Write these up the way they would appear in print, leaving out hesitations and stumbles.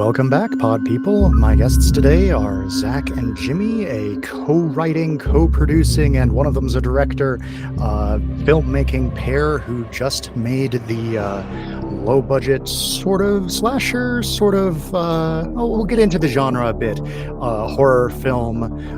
Welcome back, pod people. My guests today are Zac and Jimmy, a co-writing, co-producing, and one of them's a director, filmmaking pair who just made the low-budget sort of slasher, we'll get into the genre a bit, horror film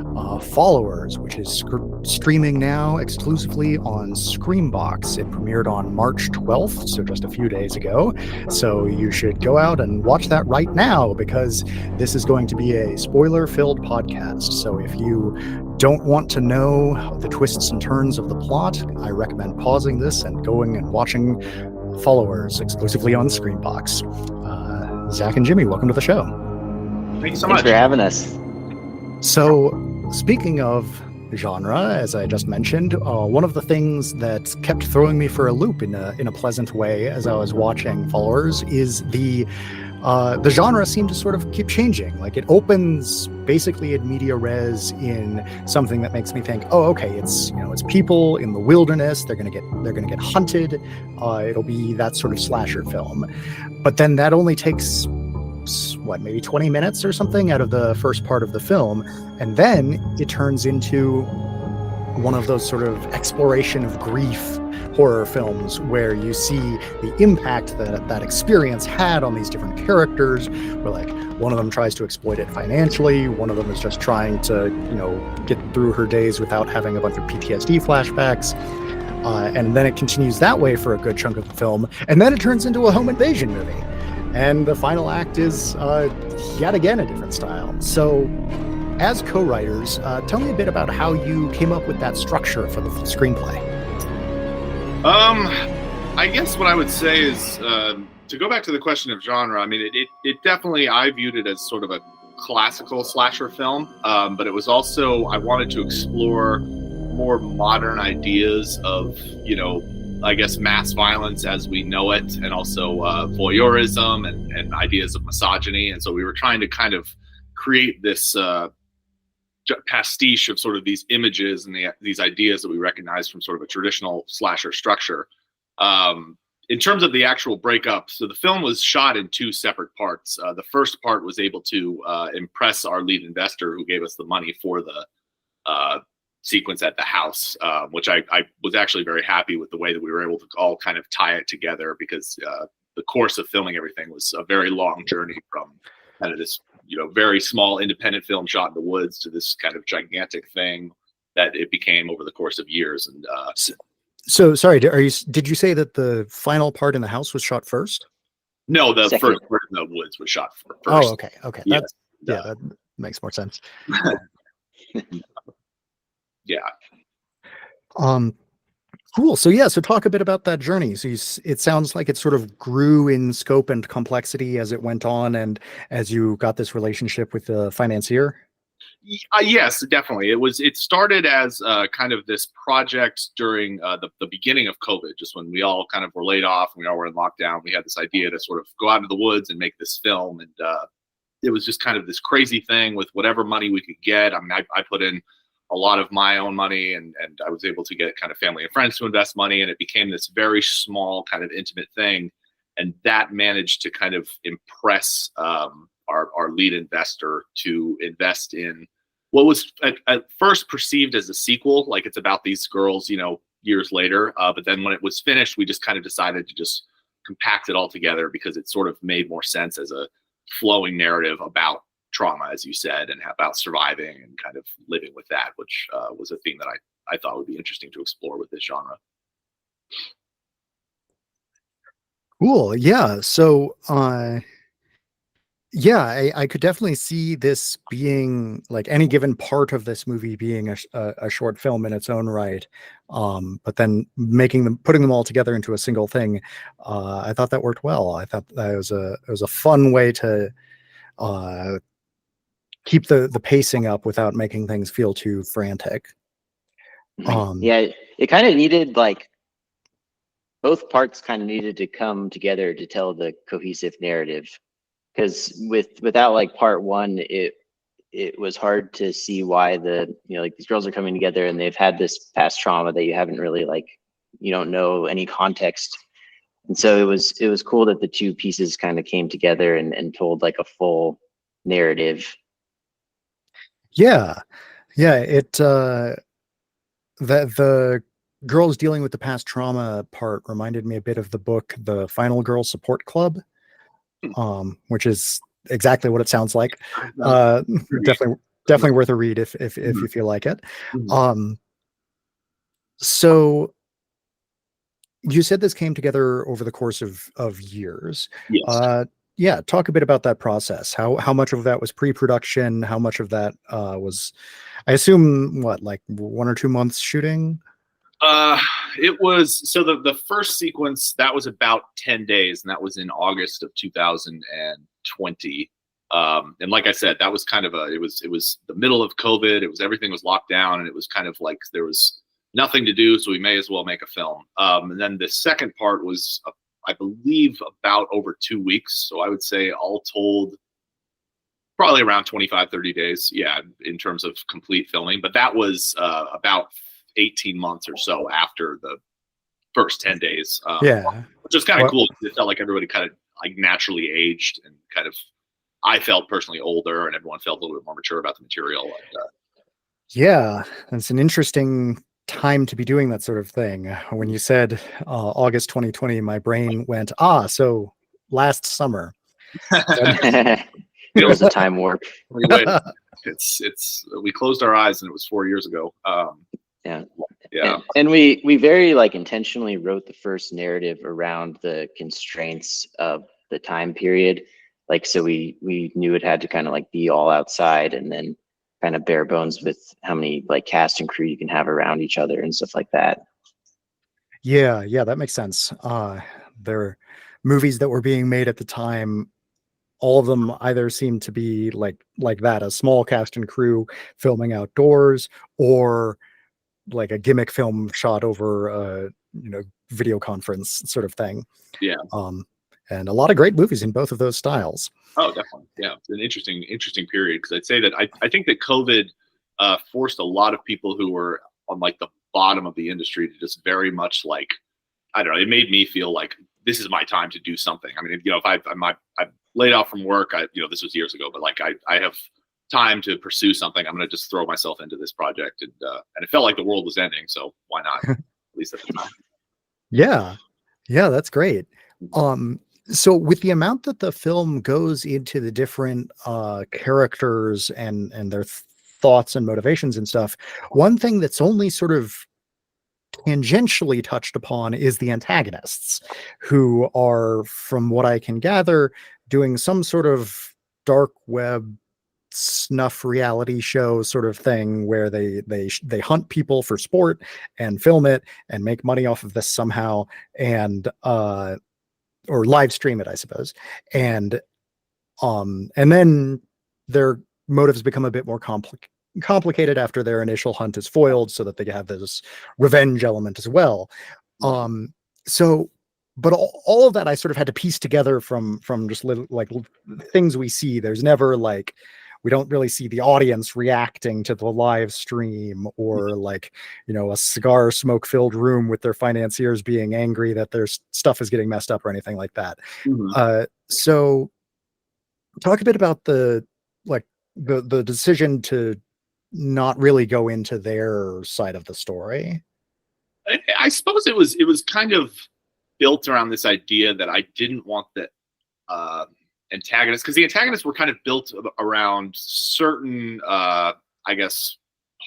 Followers, which is streaming now exclusively on ScreamBox. It premiered on March 12th, so just a few days ago. So you should go out and watch that right now, because this is going to be a spoiler-filled podcast. So if you don't want to know the twists and turns of the plot, I recommend pausing this and going and watching Followers exclusively on ScreamBox. Zac and Jimmy, welcome to the show. Thanks so much. Thanks for having us. So, speaking of genre, as I just mentioned, one of the things that kept throwing me for a loop in a pleasant way as I was watching Followers is the genre seemed to sort of keep changing. Like, it opens basically in media res in something that makes me think, oh, okay, it's people in the wilderness. They're gonna get hunted. It'll be that sort of slasher film, but then that only takes maybe 20 minutes or something out of the first part of the film, and then it turns into one of those sort of exploration of grief horror films where you see the impact that experience had on these different characters, where like one of them tries to exploit it financially, one of them is just trying to get through her days without having a bunch of PTSD flashbacks, and then it continues that way for a good chunk of the film, and then it turns into a home invasion movie. And the final act is, yet again, a different style. So, as co-writers, tell me a bit about how you came up with that structure for the screenplay. I guess what I would say is, to go back to the question of genre, I mean, it definitely, I viewed it as sort of a classical slasher film, but it was also, I wanted to explore more modern ideas of, I guess, mass violence as we know it, and also voyeurism and ideas of misogyny. And so we were trying to kind of create this pastiche of sort of these images and these ideas that we recognize from sort of a traditional slasher structure. In terms of the actual breakup, so the film was shot in two separate parts. The first part was able to impress our lead investor, who gave us the money for the sequence at the house, which I was actually very happy with the way that we were able to all kind of tie it together, because the course of filming everything was a very long journey from kind of this, very small independent film shot in the woods to this kind of gigantic thing that it became over the course of years. And so sorry, did you say that the final part in the house was shot first? No, the Second. first part in the woods was shot first. Oh, okay. Yes. That makes more sense. Yeah. Cool. So talk a bit about that journey. So it sounds like it sort of grew in scope and complexity as it went on, and as you got this relationship with the financier. Yes, definitely. It started as kind of this project during the beginning of COVID, just when we all kind of were laid off and we all were in lockdown. We had this idea to sort of go out into the woods and make this film, and it was just kind of this crazy thing with whatever money we could get. I mean, I put in a lot of my own money, and I was able to get kind of family and friends to invest money, and it became this very small kind of intimate thing, and that managed to kind of impress our lead investor to invest in what was at first perceived as a sequel, like it's about these girls, years later, but then when it was finished, we just kind of decided to just compact it all together, because it sort of made more sense as a flowing narrative about trauma, as you said, and about surviving and kind of living with that, which was a theme that I thought would be interesting to explore with this genre. Cool. Yeah. So, I could definitely see this being, like, any given part of this movie being a short film in its own right, but then putting them all together into a single thing. I thought that worked well. I thought that it was a fun way to keep the pacing up without making things feel too frantic. Yeah, it kind of needed, like, both parts kind of needed to come together to tell the cohesive narrative, because without like part one, it was hard to see why these girls are coming together and they've had this past trauma that you haven't really, like, you don't know any context And so it was cool that the two pieces kind of came together and told like a full narrative. Yeah. Yeah. The girls dealing with the past trauma part reminded me a bit of the book, The Final Girl Support Club, which is exactly what it sounds like. Definitely worth a read if you feel like it. So you said this came together over the course of years. Yes. Yeah, talk a bit about that process. How much of that was pre-production? How much of that was, I assume, what, like 1 or 2 months shooting? It was, so the first sequence, that was about 10 days, and that was in August of 2020. And like I said, that was kind of it was the middle of COVID. Everything was locked down, and it was kind of like there was nothing to do, so we may as well make a film. And then the second part was, I believe, about over 2 weeks. So I would say all told, probably around 25, 30 days. Yeah, in terms of complete filming. But that was about 18 months or so after the first 10 days. Which is kind of cool. It felt like everybody kind of like naturally aged, and kind of, I felt personally older, and everyone felt a little bit more mature about the material. Yeah, it's an interesting time to be doing that sort of thing. When you said August 2020, my brain went, so last summer. It was a time warp. It's we closed our eyes and it was 4 years ago. Yeah. And we very like intentionally wrote the first narrative around the constraints of the time period. Like, so we knew it had to kind of like be all outside, and then kind of bare bones with how many like cast and crew you can have around each other and stuff like that. Yeah, that makes sense. There are movies that were being made at the time. All of them either seemed to be like that, a small cast and crew filming outdoors, or like a gimmick film shot over a video conference sort of thing. Yeah. And a lot of great movies in both of those styles. Oh, definitely. Yeah, it's an interesting period, because I'd say that I think that COVID forced a lot of people who were on like the bottom of the industry to just very much like, I don't know, it made me feel like this is my time to do something. I mean, if I'm laid off from work, this was years ago, but like I have time to pursue something, I'm going to just throw myself into this project, and it felt like the world was ending, so why not? At least at the time. Yeah, that's great. So with the amount that the film goes into the different characters and their thoughts and motivations and stuff, one thing that's only sort of tangentially touched upon is the antagonists, who are, from what I can gather, doing some sort of dark web snuff reality show sort of thing, where they hunt people for sport and film it and make money off of this somehow, and or live stream it, I suppose. And then their motives become a bit more complicated after their initial hunt is foiled, so that they have this revenge element as well. So, but all of that I sort of had to piece together from just like things we see. There's never like, we don't really see the audience reacting to the live stream, or like, a cigar smoke filled room with their financiers being angry that their stuff is getting messed up or anything like that. So talk a bit about the decision to not really go into their side of the story. I suppose it was kind of built around this idea that I didn't want the antagonists, because the antagonists were kind of built around certain, I guess,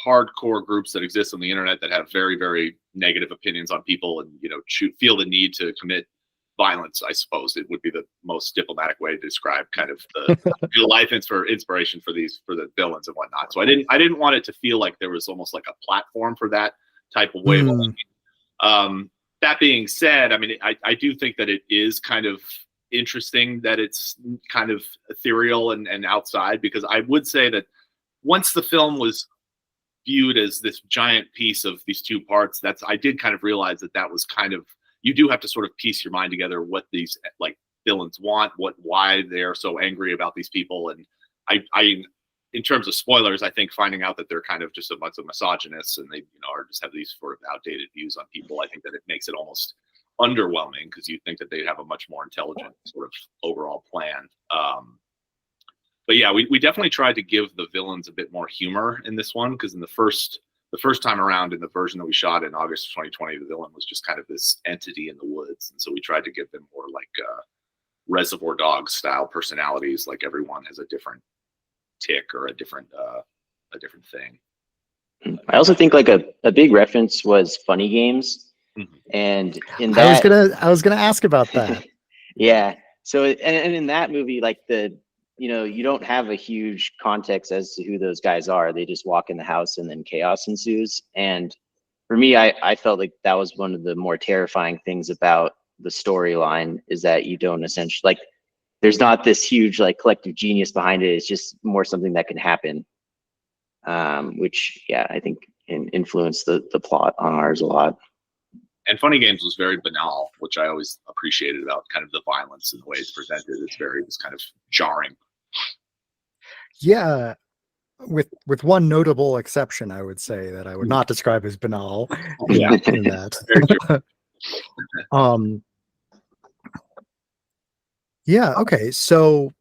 hardcore groups that exist on the internet that have very, very negative opinions on people, and feel the need to commit violence. I suppose it would be the most diplomatic way to describe kind of the life inspiration for the villains and whatnot. So I didn't want it to feel like there was almost like a platform for that type of way of life. That being said, I mean, I do think that it is kind of interesting that it's kind of ethereal and outside, because I would say that once the film was viewed as this giant piece of these two parts, I did kind of realize that was kind of, you do have to sort of piece your mind together what these like villains want, why they're so angry about these people. And I in terms of spoilers, I think finding out that they're kind of just a bunch of misogynists, and they are just have these sort of outdated views on people, I think that it makes it almost underwhelming because you'd think that they'd have a much more intelligent sort of overall plan. But yeah, we definitely tried to give the villains a bit more humor in this one, because in the first time around, in the version that we shot in August of 2020, the villain was just kind of this entity in the woods, and so we tried to give them more like Reservoir Dogs style personalities. Like everyone has a different tick or a different thing. I also think like a big reference was Funny Games, and in that I was gonna ask about that. yeah. So and in that movie, like you don't have a huge context as to who those guys are. They just walk in the house and then chaos ensues. And for me, I felt like that was one of the more terrifying things about the storyline, is that you don't essentially, like, there's not this huge like collective genius behind it. It's just more something that can happen, which I think influenced the plot on ours a lot. And Funny Games was very banal, which I always appreciated about kind of the violence and the way it's presented. It's kind of jarring. Yeah, with one notable exception, I would say that I would not describe as banal in that. Yeah, okay. So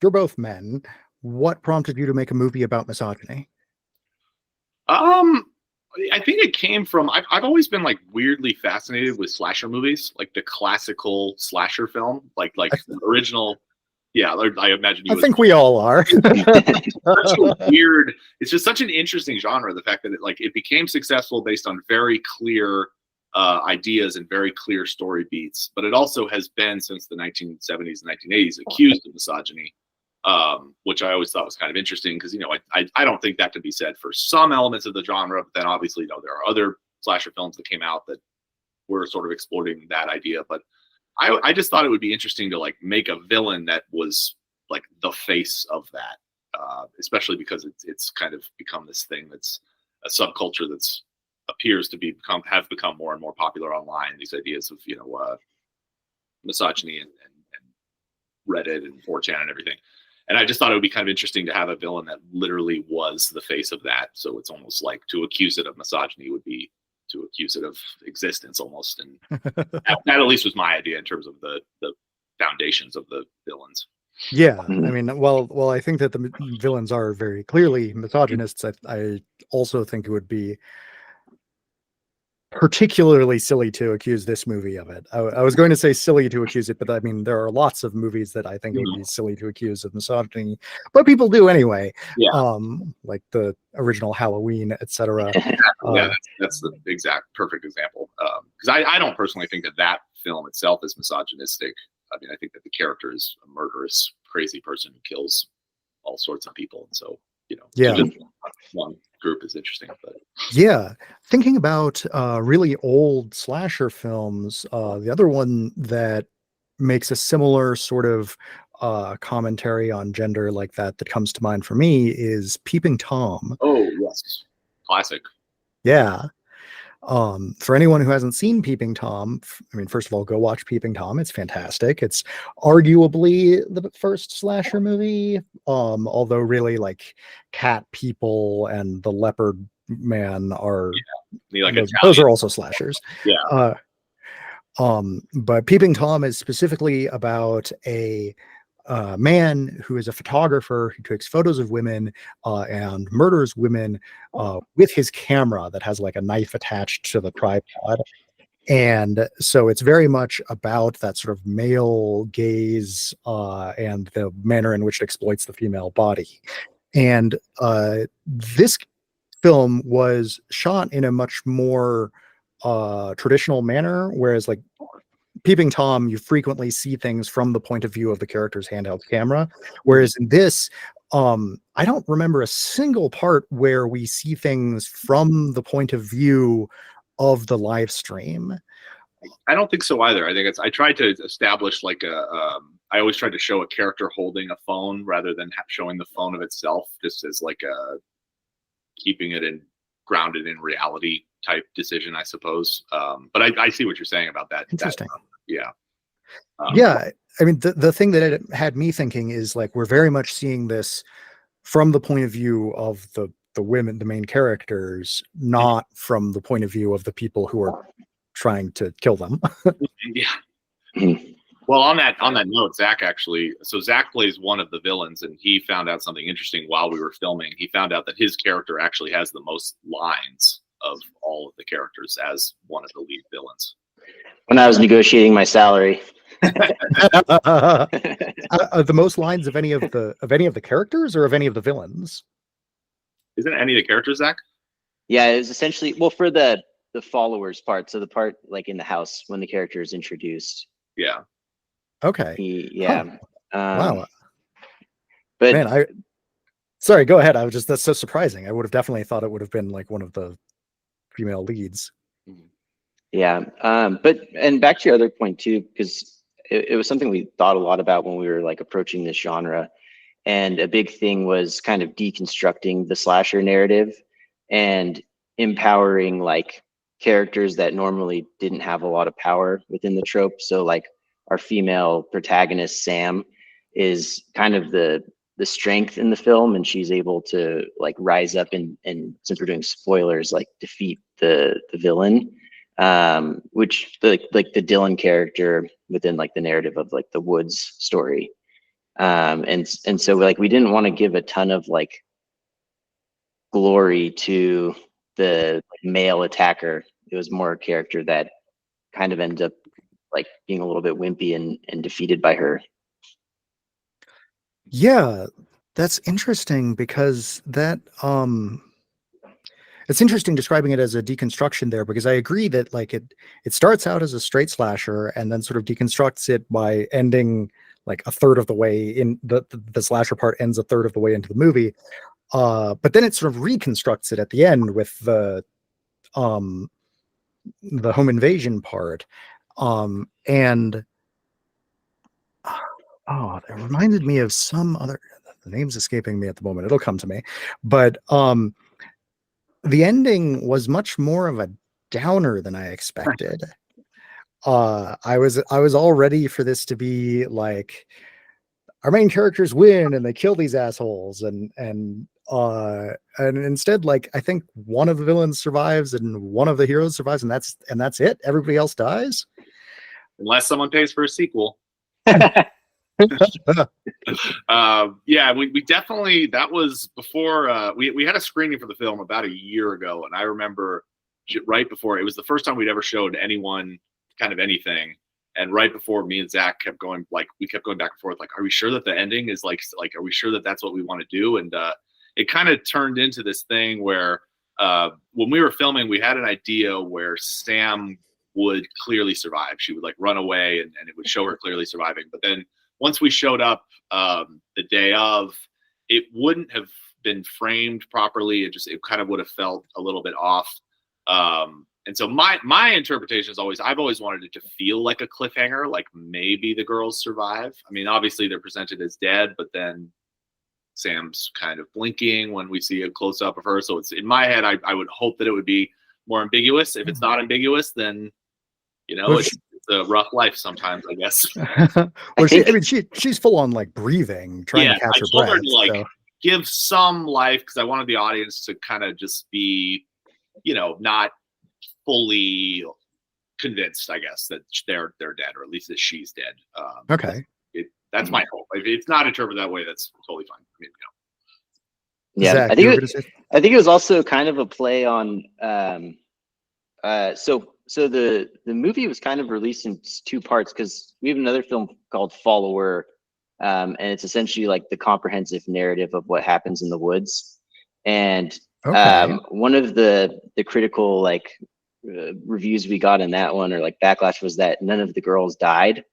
you're both men. What prompted you to make a movie about misogyny? I think it came from, I've always been like weirdly fascinated with slasher movies, like the classical slasher film, like the original. Yeah, I imagine you. I think we all are. It's just such an interesting genre. The fact that it became successful based on very clear ideas and very clear story beats, but it also has been since the 1970s and 1980s accused of misogyny, which I always thought was kind of interesting, because I don't think that could be said for some elements of the genre, but then obviously there are other slasher films that came out that were sort of exploiting that idea. But I just thought it would be interesting to like make a villain that was like the face of that, especially because it's kind of become this thing that's a subculture that's appears to have become more and more popular online. These ideas of misogyny and Reddit and 4chan and everything. And I just thought it would be kind of interesting to have a villain that literally was the face of that. So it's almost like to accuse it of misogyny would be to accuse it of existence almost. And that at least was my idea in terms of the foundations of the villains. Yeah, I mean, well, I think that the villains are very clearly misogynists. I also think it would be particularly silly to accuse this movie of it. I was going to say silly to accuse it, but I mean, there are lots of movies that I think it would be silly to accuse of misogyny, but people do anyway. Yeah. Like the original Halloween, etc. Yeah, that's the exact perfect example. Because I don't personally think that film itself is misogynistic. I mean, I think that the character is a murderous, crazy person who kills all sorts of people, and so just one group is interesting. But yeah, thinking about really old slasher films, the other one that makes a similar sort of commentary on gender like that comes to mind for me is Peeping Tom. Oh yes, classic. Yeah. For anyone who hasn't seen Peeping Tom, I mean, first of all, go watch Peeping Tom. It's fantastic. It's arguably the first slasher movie, although really like Cat People and the Leopard Man are those are also slashers. Yeah. But Peeping Tom is specifically about a man who is a photographer who takes photos of women and murders women with his camera that has like a knife attached to the tripod. And so it's very much about that sort of male gaze and the manner in which it exploits the female body. And this film was shot in a much more traditional manner, whereas like Peeping Tom, you frequently see things from the point of view of the character's handheld camera. Whereas in this, I don't remember a single part where we see things from the point of view of the live stream. I don't think so either. I think I tried to establish like I always tried to show a character holding a phone rather than showing the phone of itself, just as like keeping it grounded in reality type decision, I suppose. But I see what you're saying about that. Interesting. Yeah. Yeah. I mean, the thing that it had me thinking is like, we're very much seeing this from the point of view of the women, the main characters, not from the point of view of the people who are trying to kill them. Yeah. Well, on that note, Zac plays one of the villains, and he found out something interesting while we were filming. He found out that his character actually has the most lines of all of the characters as one of the lead villains. When I was negotiating my salary. The most lines of any of the characters or of any of the villains? Isn't it any of the characters, Zac? Yeah, it was essentially, well, for the followers part, so the part like in the house when the character is introduced. Yeah. Okay. Wow. But man, sorry, go ahead. That's so surprising. I would have definitely thought it would have been like one of the female leads. Yeah. And back to your other point too, because it was something we thought a lot about when we were like approaching this genre. And a big thing was kind of deconstructing the slasher narrative and empowering like characters that normally didn't have a lot of power within the trope. So like our female protagonist, Sam, is kind of the strength in the film, and she's able to like rise up and since we're doing spoilers, like defeat the villain, which like the Dylan character within like the narrative of like the Woods story. And so like we didn't want to give a ton of like glory to the male attacker. It was more a character that kind of ends up like being a little bit wimpy and defeated by her. Yeah, that's interesting because that it's interesting describing it as a deconstruction there, because I agree that like it starts out as a straight slasher and then sort of deconstructs it by ending like a third of the way in the slasher part ends a third of the way into the movie. But then it sort of reconstructs it at the end with the home invasion part. And it reminded me of some other, the name's escaping me at the moment. It'll come to me. But the ending was much more of a downer than I expected. I was all ready for this to be like our main characters win and they kill these assholes, and instead, like, I think one of the villains survives and one of the heroes survives, and that's it. Everybody else dies, unless someone pays for a sequel. Yeah, we definitely, that was before we had a screening for the film about a year ago, and I remember right before, it was the first time we'd ever showed anyone kind of anything, and right before, me and Zac kept going back and forth, like, are we sure that the ending is like are we sure that that's what we want to do? And it kind of turned into this thing where when we were filming, we had an idea where Sam would clearly survive. She would like run away and it would show her clearly surviving. But then once we showed up the day of, it wouldn't have been framed properly. It kind of would have felt a little bit off. And so my interpretation is I've always wanted it to feel like a cliffhanger, like maybe the girls survive. I mean, obviously they're presented as dead, but then Sam's kind of blinking when we see a close up of her. So it's in my head, I would hope that it would be more ambiguous. If it's not ambiguous, then, it's a rough life sometimes, I guess. Well, she's full on like breathing, trying to catch her breath. Her to give some life, because I wanted the audience to kind of just be, not fully convinced, I guess, that they're dead, or at least that she's dead. Okay. That's my hope. If it's not interpreted that way, that's totally fine. I mean, Yeah, Zac, I think it was also kind of a play on. So the movie was kind of released in two parts, because we have another film called Follower, and it's essentially like the comprehensive narrative of what happens in the woods. And one of the critical reviews we got in that one, or like backlash, was that none of the girls died.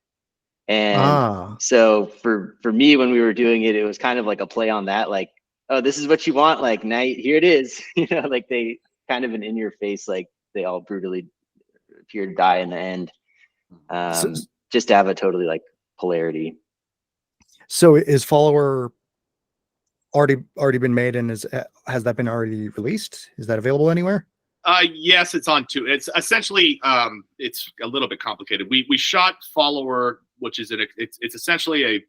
And so for me, when we were doing it, it was kind of like a play on that, like, oh, this is what you want, like, night, here it is. Like they kind of an in your face, like they all brutally appear to die in the end, just to have a totally like polarity. So is Follower already been made, and has that been already released? Is that available anywhere? Yes, it's on two. It's essentially it's a little bit complicated. We shot Follower, which is it's essentially a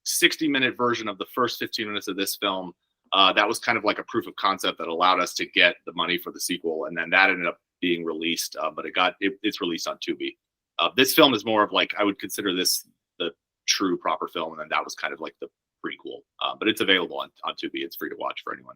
60-minute version of the first 15 minutes of this film. That was kind of like a proof of concept that allowed us to get the money for the sequel, and then that ended up being released, but it's released on Tubi. This film is more of like, I would consider this the true proper film, and then that was kind of like the prequel. But it's available on Tubi. It's free to watch for anyone.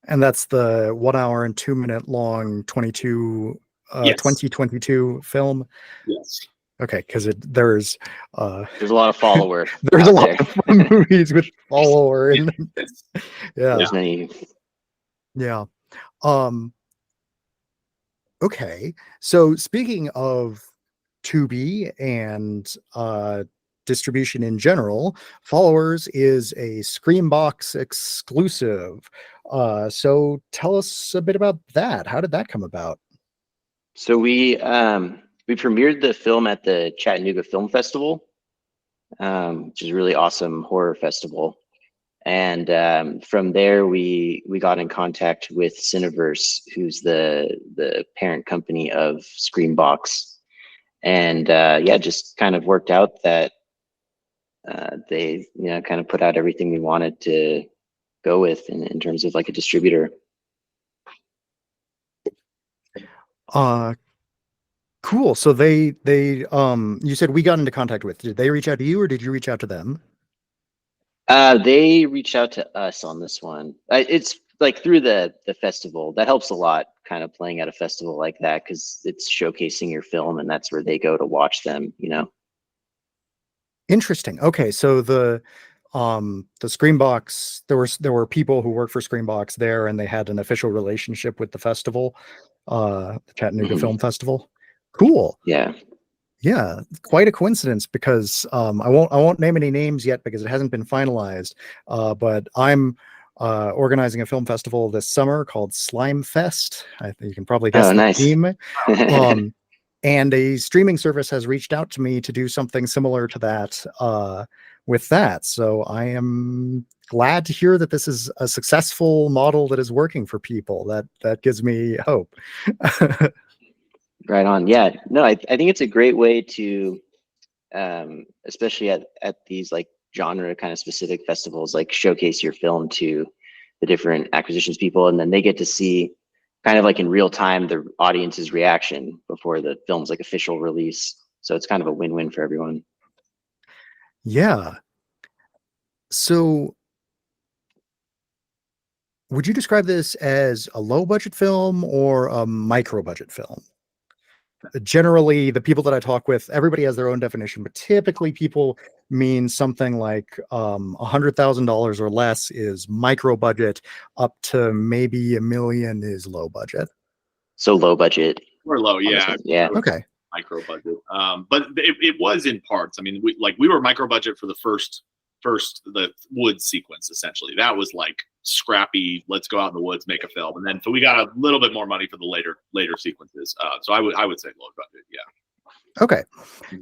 And that's the 1 hour and 2 minute long 2022 film. Yes. Okay, because there's a lot of follower. There's a lot of movies with follower in them. Yeah. There's many. Yeah. Okay. So speaking of Tubi and distribution in general, Followers is a ScreamBox exclusive. So tell us a bit about that. How did that come about? So we premiered the film at the Chattanooga Film Festival, which is a really awesome horror festival. And from there, we got in contact with Cineverse, who's the parent company of ScreamBox. And just kind of worked out that they kind of put out everything we wanted to go with in terms of like a distributor. Cool. So they you said we got into contact with. Did they reach out to you, or did you reach out to them? They reached out to us on this one. It's like through the festival. That helps a lot, kind of playing at a festival like that, because it's showcasing your film, and that's where they go to watch them. Interesting. Okay, so the ScreamBox, there were people who worked for ScreamBox there, and they had an official relationship with the festival, the Chattanooga Film Festival. Cool. Yeah. Yeah, quite a coincidence, because I won't name any names yet because it hasn't been finalized. But I'm organizing a film festival this summer called Slime Fest. I think you can probably guess the theme. And a streaming service has reached out to me to do something similar to that with that. So I am glad to hear that this is a successful model that is working for people. That gives me hope. Right on. Yeah, no, I think it's a great way to, especially at these like genre kind of specific festivals, like showcase your film to the different acquisitions people, and then they get to see kind of like in real time the audience's reaction before the film's like official release. So it's kind of a win-win for everyone. Yeah. So would you describe this as a low budget film or a micro budget film? Generally, the people that I talk with, everybody has their own definition, but typically people mean something like $100,000 or less is micro budget, up to maybe $1 million is low budget. So low budget. We're low, yeah. Yeah. Okay. Micro budget, but it was in parts. I mean, we were micro budget for the first the woods sequence. Essentially, that was like scrappy, let's go out in the woods, make a film, and then so we got a little bit more money for the later sequences. So I would say low budget. Yeah. Okay.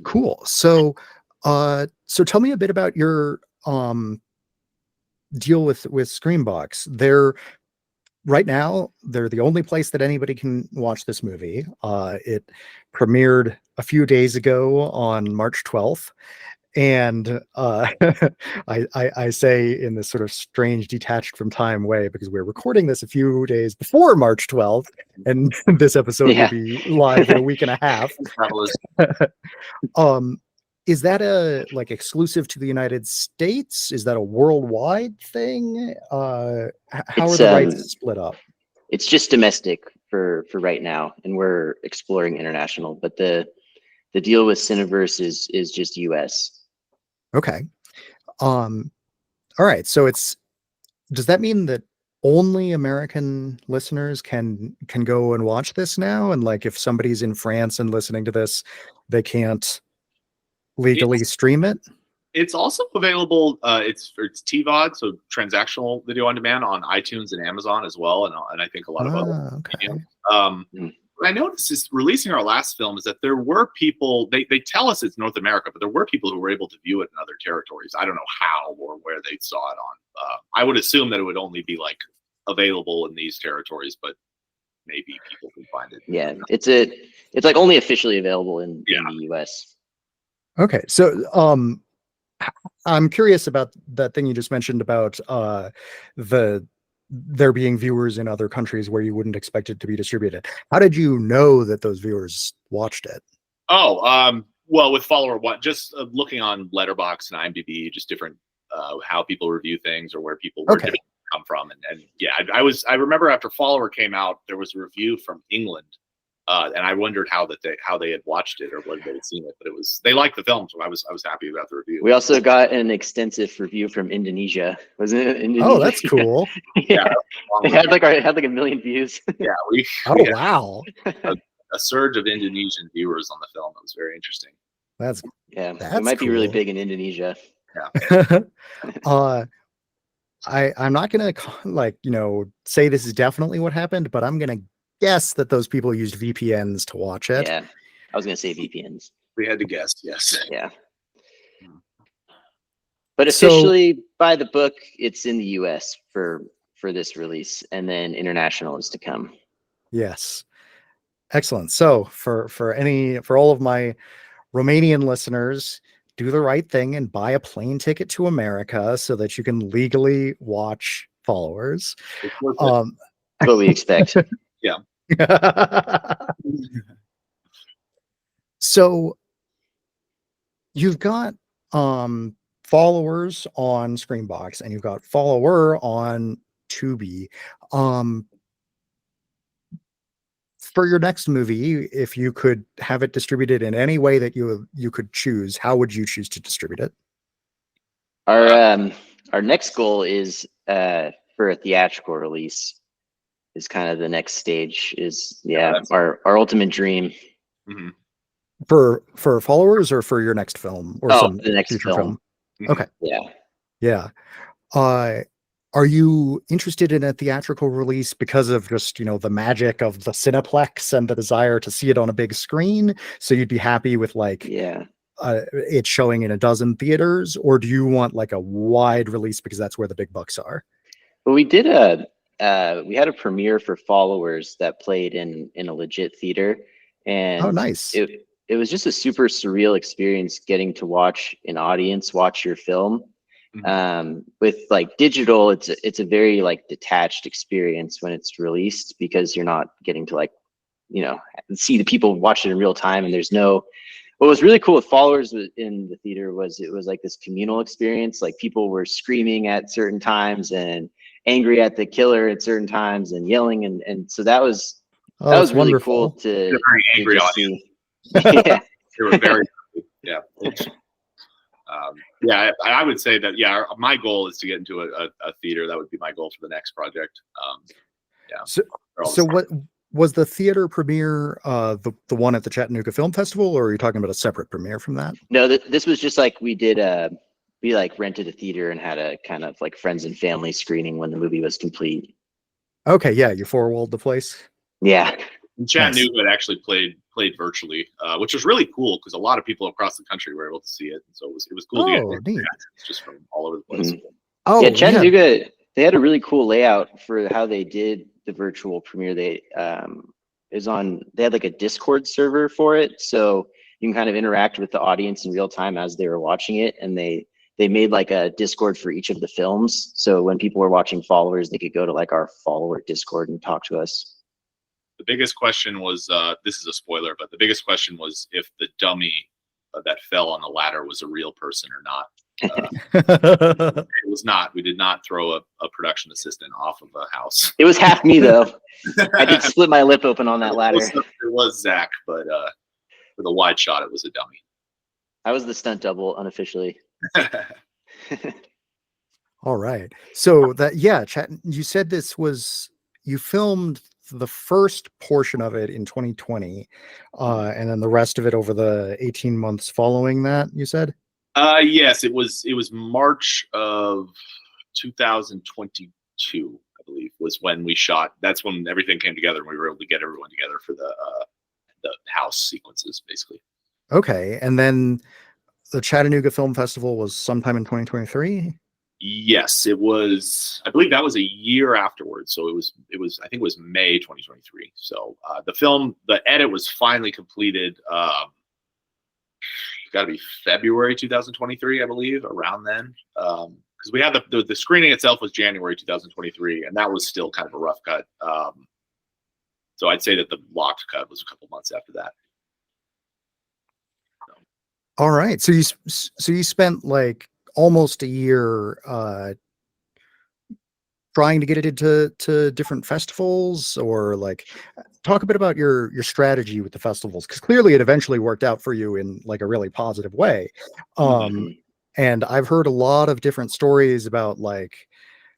Cool. So tell me a bit about your deal with ScreamBox. Right now, they're the only place that anybody can watch this movie. It premiered a few days ago on March 12th. And I say in this sort of strange, detached from time way, because we're recording this a few days before March 12th, and this episode will be live in a week and a half. Is that a like exclusive to the United States? Is that a worldwide thing? How are the rights split up? It's just domestic for right now, and we're exploring international. But the deal with Cineverse is just US. Okay. All right. So does that mean that only American listeners can go and watch this now? And like, if somebody's in France and listening to this, they can't legally stream it? It's also available. It's TVOD, so transactional video on demand, on iTunes and Amazon as well, and I think a lot of other. Okay. What I noticed is releasing our last film is that there were people. They tell us it's North America, but there were people who were able to view it in other territories. I don't know how or where they saw it on. I would assume that it would only be like available in these territories, but maybe people can find it. Yeah, it's like only officially available in the US. Okay, so I'm curious about that thing you just mentioned about the there being viewers in other countries where you wouldn't expect it to be distributed. How did you know that those viewers watched it? Oh, well, with follower one, just looking on Letterboxd and IMDb, just different how people review things or where people come from, and yeah, I remember after Follower came out, there was a review from England, and I wondered how they had watched it or whether they had seen it, but they liked the film, so I was happy about the review. We also got an extensive review from Indonesia. Wasn't it Indonesia? Oh, that's cool. Yeah, it had like a million views. Yeah, wow. A surge of Indonesian viewers on the film. It was very interesting. That's it might be really big in Indonesia. Yeah. I'm not gonna say this is definitely what happened, but I'm gonna guess that those people used VPNs to watch it. Yeah, I was gonna say VPNs. We had to guess, yes. Yeah. But officially, by the book, it's in the US for this release, and then international is to come. Yes. Excellent. So for all of my Romanian listeners, do the right thing and buy a plane ticket to America so that you can legally watch Followers. What we expect. Yeah. So you've got Followers on ScreamBox and you've got Follower on Tubi. For your next movie, if you could have it distributed in any way that you could choose, how would you choose to distribute it? Our next goal is for a theatrical release. Is kind of the next stage. Our ultimate dream. Mm-hmm. For Followers or for your next film or some the next future film. Mm-hmm. Okay. Yeah. Are you interested in a theatrical release because of just, the magic of the Cineplex and the desire to see it on a big screen? So you'd be happy with it showing in a dozen theaters, or do you want like a wide release because that's where the big bucks are? Well, we did we had a premiere for Followers that played in a legit theater, and oh, nice. It was just a super surreal experience getting to watch an audience watch your film. With like digital, it's a very like detached experience when it's released because you're not getting to see the people watch it in real time, and what was really cool with Followers in the theater was it was like this communal experience. Like people were screaming at certain times and angry at the killer at certain times and yelling, and so that was really wonderful. Cool to very angry audience. See. Yeah. They were very yeah. I would say that my goal is to get into a theater. That would be my goal for the next project. So what was the theater premiere? The one at the Chattanooga Film Festival, or are you talking about a separate premiere from that? No, this was just like we did. We like rented a theater and had a kind of like friends and family screening when the movie was complete. Okay, yeah, you four-walled the place. Yeah. And Chattanooga had actually played virtually, which was really cool because a lot of people across the country were able to see it, and so it was cool to get reactions just from all over the place. Mm-hmm. Oh, yeah, Chattanooga. They had a really cool layout for how they did the virtual premiere. They had like a Discord server for it, so you can kind of interact with the audience in real time as they were watching it, and they made like a Discord for each of the films. So when people were watching Followers, they could go to like our follower Discord and talk to us. The biggest question was, this is a spoiler, but the biggest question was if the dummy that fell on the ladder was a real person or not. It was not. We did not throw a production assistant off of a house. It was half me though. I did split my lip open on that ladder. It was Zach, but with a wide shot, it was a dummy. I was the stunt double unofficially. All right. So you said you filmed the first portion of it in 2020, and then the rest of it over the 18 months following that, you said? Yes, it was March of 2022, I believe, was when we shot. That's when everything came together and we were able to get everyone together for the house sequences, basically. Okay. And then the Chattanooga Film Festival was sometime in 2023? Yes, it was. I believe that was a year afterwards. So it was. I think it was May 2023. So the edit was finally completed. Got to be February 2023, I believe, around then. Because because we had the screening itself was January 2023, and that was still kind of a rough cut. So I'd say that the locked cut was a couple months after that. All right. So you spent like almost a year trying to get it into different festivals, or like talk a bit about your strategy with the festivals, because clearly it eventually worked out for you in like a really positive way. And I've heard a lot of different stories about like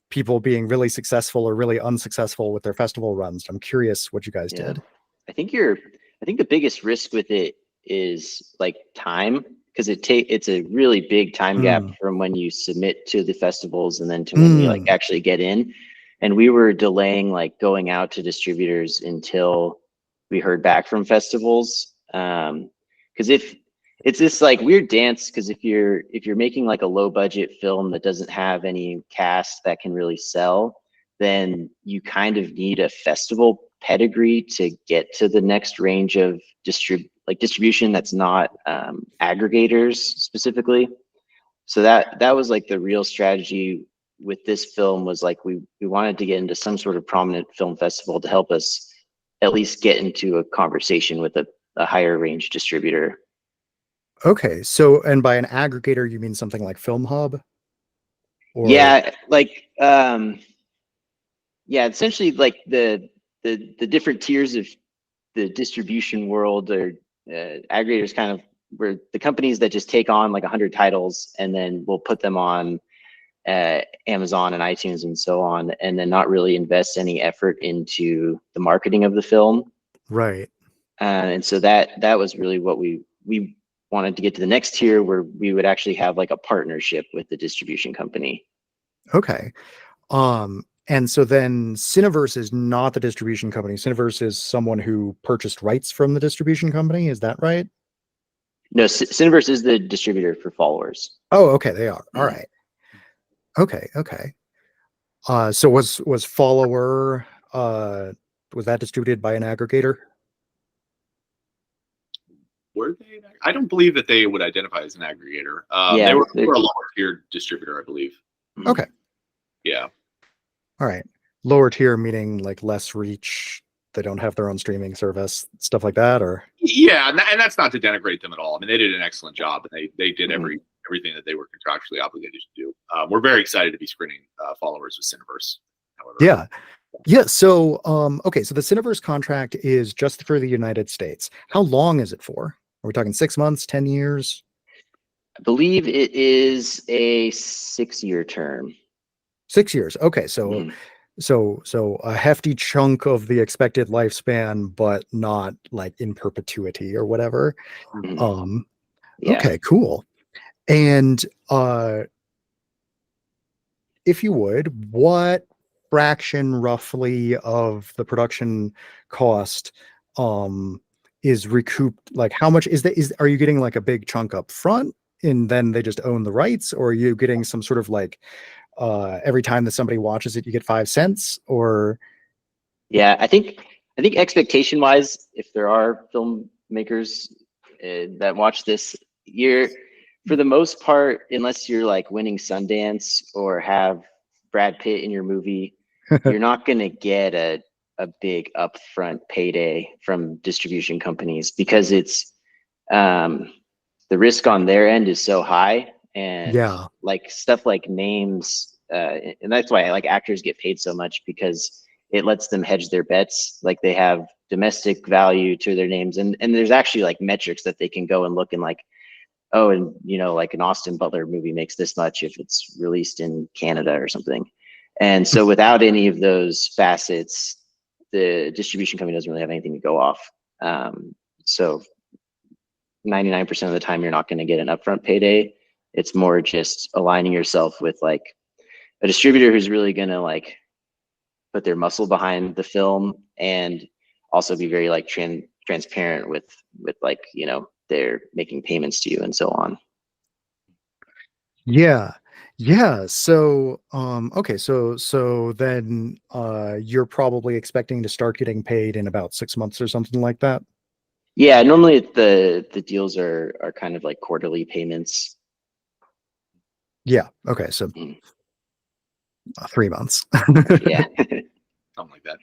people being really successful or really unsuccessful with their festival runs. I'm curious what you guys did. I think the biggest risk with it is like time, because it's a really big time gap from when you submit to the festivals and then to when you like actually get in. And we were delaying like going out to distributors until we heard back from festivals. Because if it's this like weird dance, because if you're making like a low budget film that doesn't have any cast that can really sell, then you kind of need a festival pedigree to get to the next range of distribution that's not aggregators specifically. So that was like the real strategy with this film, was like we wanted to get into some sort of prominent film festival to help us at least get into a conversation with a higher range distributor. Okay, so, and by an aggregator you mean something like Film Hub? Or... Yeah, like essentially like the different tiers of the distribution world, or aggregators kind of were the companies that just take on like 100 titles and then we'll put them on Amazon and iTunes and so on, and then not really invest any effort into the marketing of the film. Right. And so that was really what we wanted to get to the next tier, where we would actually have like a partnership with the distribution company. Okay. And so then Cineverse is not the distribution company. Cineverse is someone who purchased rights from the distribution company. Is that right? No, Cineverse is the distributor for Followers. Oh, okay. They are. All right. Okay. Okay. So was Follower, was that distributed by an aggregator? Were they? I don't believe that they would identify as an aggregator. They were a lower tier distributor, I believe. Okay. Yeah. All right. Lower tier meaning like less reach. They don't have their own streaming service, stuff like that, or? Yeah, and that's not to denigrate them at all. I mean, they did an excellent job, and they did everything that they were contractually obligated to do. We're very excited to be screening Followers with Cineverse. However. Yeah. So, okay. So the Cineverse contract is just for the United States. How long is it for? Are we talking 6 months, 10 years? I believe it is a 6-year term. 6 years. Okay. So, so a hefty chunk of the expected lifespan, but not like in perpetuity or whatever. Okay, cool. And if you would, what fraction roughly of the production cost is recouped? Like how much are you getting like a big chunk up front and then they just own the rights, or are you getting some sort of like every time that somebody watches it you get 5 cents? Or I think expectation wise, if there are filmmakers that watch this, for the most part, unless you're like winning Sundance or have Brad Pitt in your movie, you're not going to get a big upfront payday from distribution companies, because it's the risk on their end is so high, and like stuff like names, and that's why like actors get paid so much, because it lets them hedge their bets. Like they have domestic value to their names, and there's actually like metrics that they can go and look and like, oh, and like an Austin Butler movie makes this much if it's released in Canada or something. And so without any of those facets, the distribution company doesn't really have anything to go off. So 99% of the time, you're not going to get an upfront payday. It's more just aligning yourself with like a distributor who's really going to like put their muscle behind the film, and also be very like transparent with like, they're making payments to you and so on. So okay, so then you're probably expecting to start getting paid in about 6 months or something like that. Normally the deals are kind of like quarterly payments. Okay, so 3 months. Yeah. Something like that.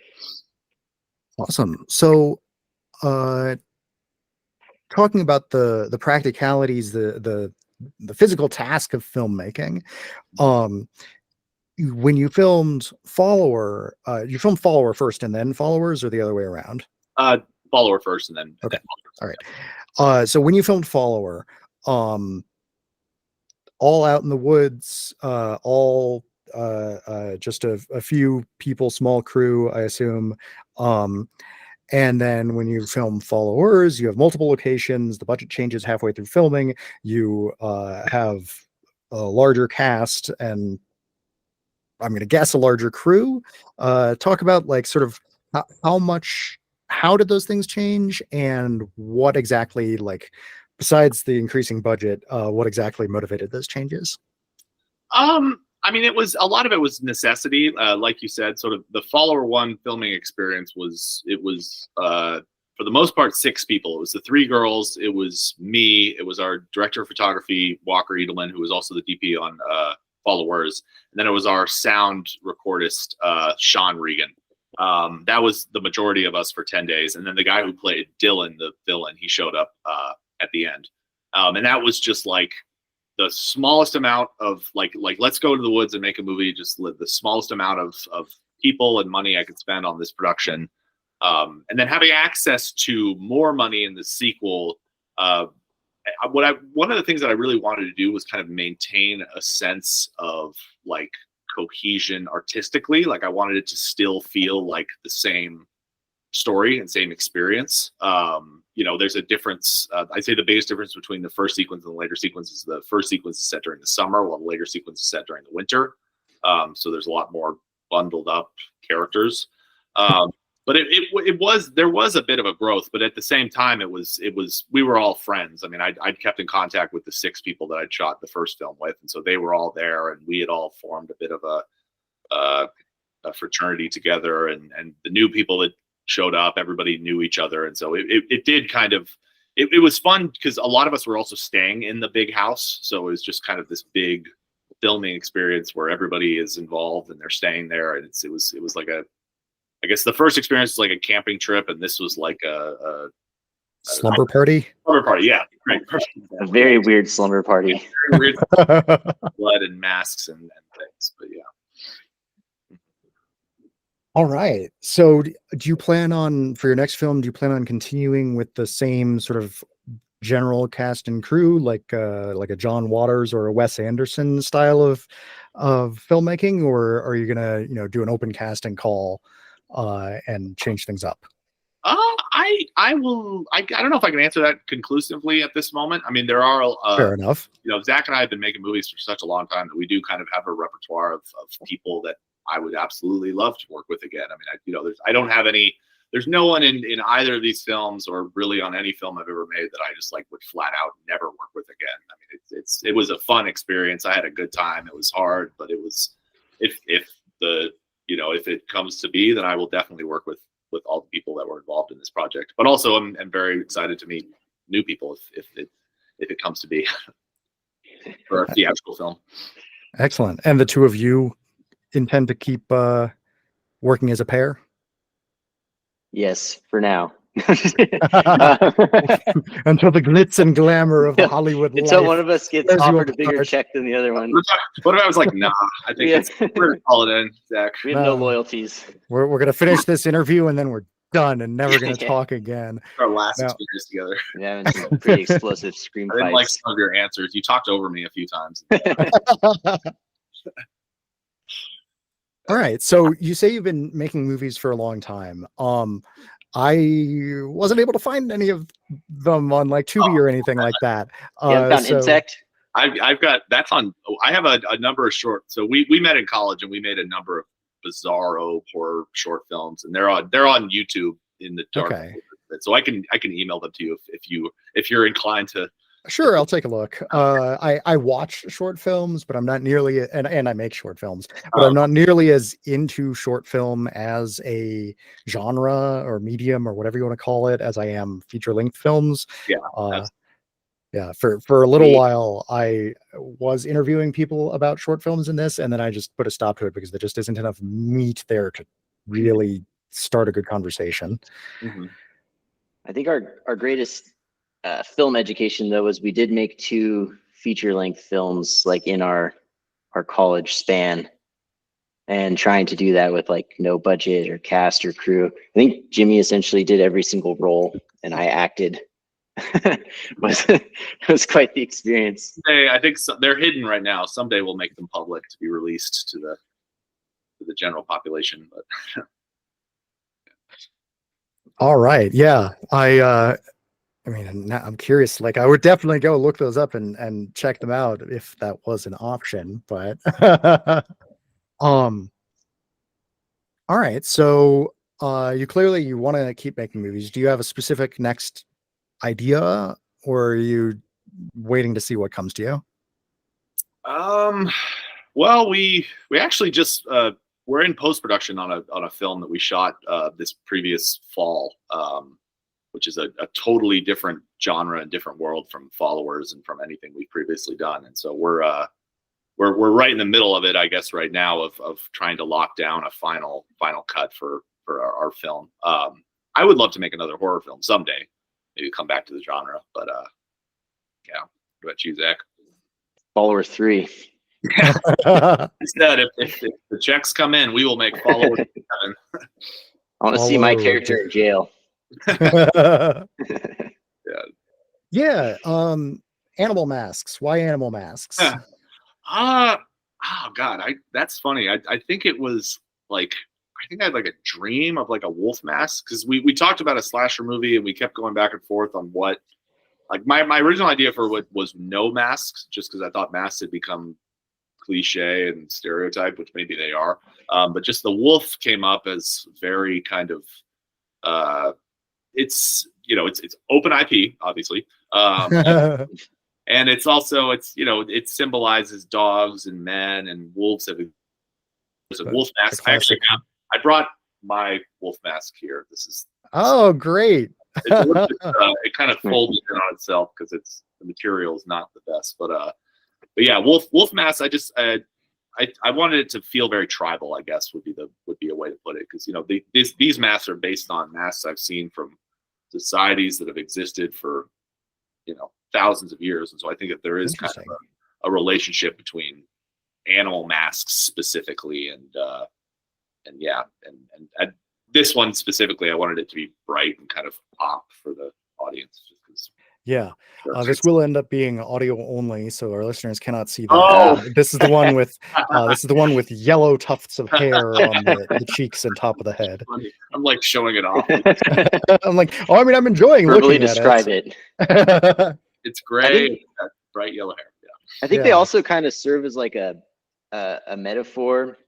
Awesome. So, talking about the practicalities, the physical task of filmmaking, when you filmed Follower, you filmed Follower first and then Followers, or the other way around? Follower first, and then Okay. All right. So when you filmed Follower, all out in the woods, all just a few people, small crew, I assume. And then when you film Followers, you have multiple locations. The budget changes halfway through filming. You have a larger cast, and I'm going to guess a larger crew. Talk about like sort of how did those things change, and what exactly, like, besides the increasing budget, what exactly motivated those changes? I mean, a lot of it was necessity. Like you said, sort of the Follower 1 filming experience was for the most part 6 people. It was the 3 girls. It was me. It was our director of photography, Walker Edelman, who was also the DP on Followers. And then it was our sound recordist, Sean Regan. That was the majority of us for 10 days. And then the guy who played Dylan, the villain, he showed up at the end. And that was just like the smallest amount of like let's go to the woods and make a movie. Just the smallest amount of people and money I could spend on this production. And then having access to more money in the sequel. One of the things that I really wanted to do was kind of maintain a sense of like cohesion artistically. Like I wanted it to still feel like the same story and same experience. There's a difference. I'd say the biggest difference between the first sequence and the later sequence is the first sequence is set during the summer, while the later sequence is set during the winter. So there's a lot more bundled up characters. But there was a bit of a growth, but at the same time, we were all friends. I mean, I'd kept in contact with the 6 people that I'd shot the first film with, and so they were all there, and we had all formed a bit of a fraternity together, and the new people that showed up, everybody knew each other, and so it did kind of it was fun because a lot of us were also staying in the big house, so it was just kind of this big filming experience where everybody is involved and they're staying there, and it was like I guess the first experience was like a camping trip, and this was like a slumber party. Slumber party, yeah, right. A very weird slumber party. Very weird. Blood and masks and things, but yeah. All right. So, do you plan on, for your next film, do you plan on continuing with the same sort of general cast and crew, like a John Waters or a Wes Anderson style of filmmaking, or are you gonna do an open casting call and change things up? I will. I don't know if I can answer that conclusively at this moment. I mean, there are fair enough. Zach and I have been making movies for such a long time that we do kind of have a repertoire of people that I would absolutely love to work with again. I mean, I don't have any. There's no one in either of these films, or really on any film I've ever made, that I just like would flat out never work with again. I mean, it was a fun experience. I had a good time. It was hard, but it was if it comes to be, then I will definitely work with all the people that were involved in this project. But also, I'm very excited to meet new people if it comes to be for a theatrical film. Excellent. And the two of you intend to keep working as a pair? Yes, for now. Until the glitz and glamour of Hollywood until life one of us gets offered a bigger check than the other one. What if I was like, nah, I think we're gonna call it in, Zach. We have no loyalties. We're gonna finish this interview and then we're done and never gonna talk again. Our last experience together. Yeah, having some pretty explosive scream I didn't fights. like some of your answers. You talked over me a few times. All right. So you say you've been making movies for a long time. I wasn't able to find any of them on like Tubi or anything like that. You haven't found Insect? I've got that's on. I have a number of short. So we met in college and we made a number of bizarro horror short films, and they're on YouTube in the dark. Okay. So I can email them to you if you're inclined to. Sure, I'll take a look. I watch short films, but I'm not nearly, and I make short films, but I'm not nearly as into short film as a genre or medium or whatever you want to call it as I am feature-length films. Yeah. Yeah, for a little while, I was interviewing people about short films in this, and then I just put a stop to it because there just isn't enough meat there to really start a good conversation. Mm-hmm. I think our greatest film education, though, was we did make 2 feature-length films like in our college span, and trying to do that with like no budget or cast or crew. I think Jimmy essentially did every single role, and I acted. It was quite the experience. I think they're hidden right now. Someday we'll make them public to be released to the general population. But all right, yeah, I mean, I'm curious. Like, I would definitely go look those up and check them out if that was an option. But all right, so you clearly want to keep making movies. Do you have a specific next idea, or are you waiting to see what comes to you? Well, we actually just we're in post-production on a film that we shot this previous fall, which is a totally different genre and different world from Followers and from anything we've previously done. And so we're right in the middle of it, I guess, right now of trying to lock down a final cut for our film. I would love to make another horror film someday, maybe come back to the genre, but yeah. What about you, Zach? Follower 3. Instead, if the checks come in, we will make Follower 7. I want to see my character in jail. Yeah. Animal masks. Why animal masks? Oh God, that's funny. I think it was like, I think I had like a dream of like a wolf mask, because we talked about a slasher movie and we kept going back and forth on what, like my original idea for what was no masks, just because I thought masks had become cliche and stereotype, which maybe they are. But just the wolf came up as very kind of it's open IP, obviously. And it's also, it symbolizes dogs and men, and wolves have a wolf mask. I brought my wolf mask here. This is great. It kind of folds in on itself because the material is not the best, but yeah, wolf mask. I wanted it to feel very tribal, I guess would be a way to put it, because these masks are based on masks I've seen from societies that have existed for thousands of years, and so I think that there is kind of a relationship between animal masks specifically and this one specifically, I wanted it to be bright and kind of pop for the audience. Yeah, this will end up being audio only, so our listeners cannot see that. This is the one with yellow tufts of hair on the cheeks and top of the head. I'm like showing it off. I'm like, I'm enjoying verbally looking describe it. It's gray, bright yellow hair. Yeah. I think they also kind of serve as like a metaphor,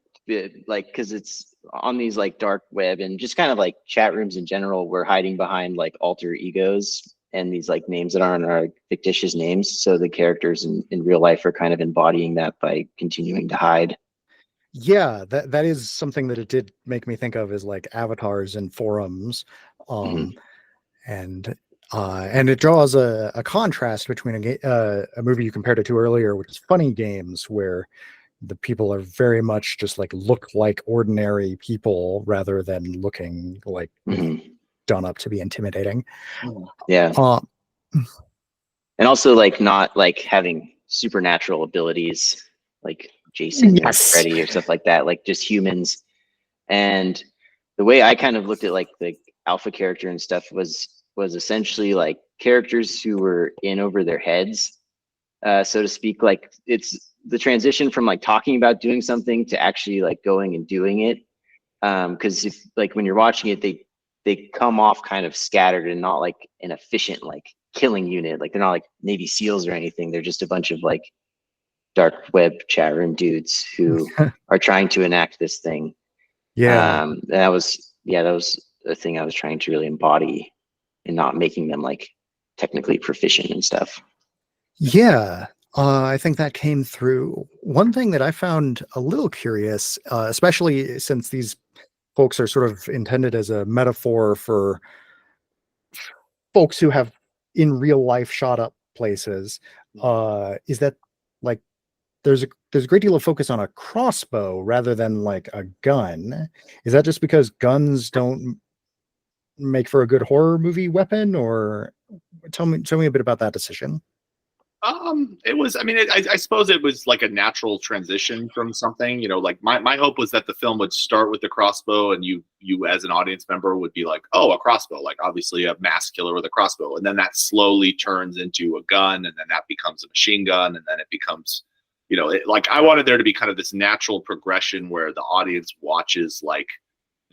like, because it's on these like dark web and just kind of like chat rooms in general, we're hiding behind like alter egos and these like names that aren't our fictitious names. So the characters in real life are kind of embodying that by continuing to hide. Yeah, that is something that it did make me think of, as like avatars and forums. And it draws a contrast between a movie you compared it to earlier, which is Funny Games, where the people are very much just like look like ordinary people rather than looking like done up to be intimidating. Yeah. And also like not like having supernatural abilities like Jason or Freddy or stuff like that, like just humans. And the way I kind of looked at like the alpha character and stuff was essentially like characters who were in over their heads, so to speak. Like it's the transition from like talking about doing something to actually like going and doing it. Because if like when you're watching it, they come off kind of scattered and not like an efficient like killing unit. Like they're not like Navy SEALs or anything. They're just a bunch of like dark web chat room dudes who are trying to enact this thing. That was the thing I was trying to really embody, and not making them like technically proficient and stuff. I think that came through. One thing that I found a little curious, especially since these folks are sort of intended as a metaphor for folks who have in real life shot up places is that like there's a great deal of focus on a crossbow rather than like a gun. Is that just because guns don't make for a good horror movie weapon, or tell me a bit about that decision? It was, I mean, I suppose it was like a natural transition from something, like my hope was that the film would start with the crossbow and you as an audience member would be like, oh, a crossbow, like obviously a mass killer with a crossbow. And then that slowly turns into a gun, and then that becomes a machine gun. And then it becomes, like I wanted there to be kind of this natural progression where the audience watches like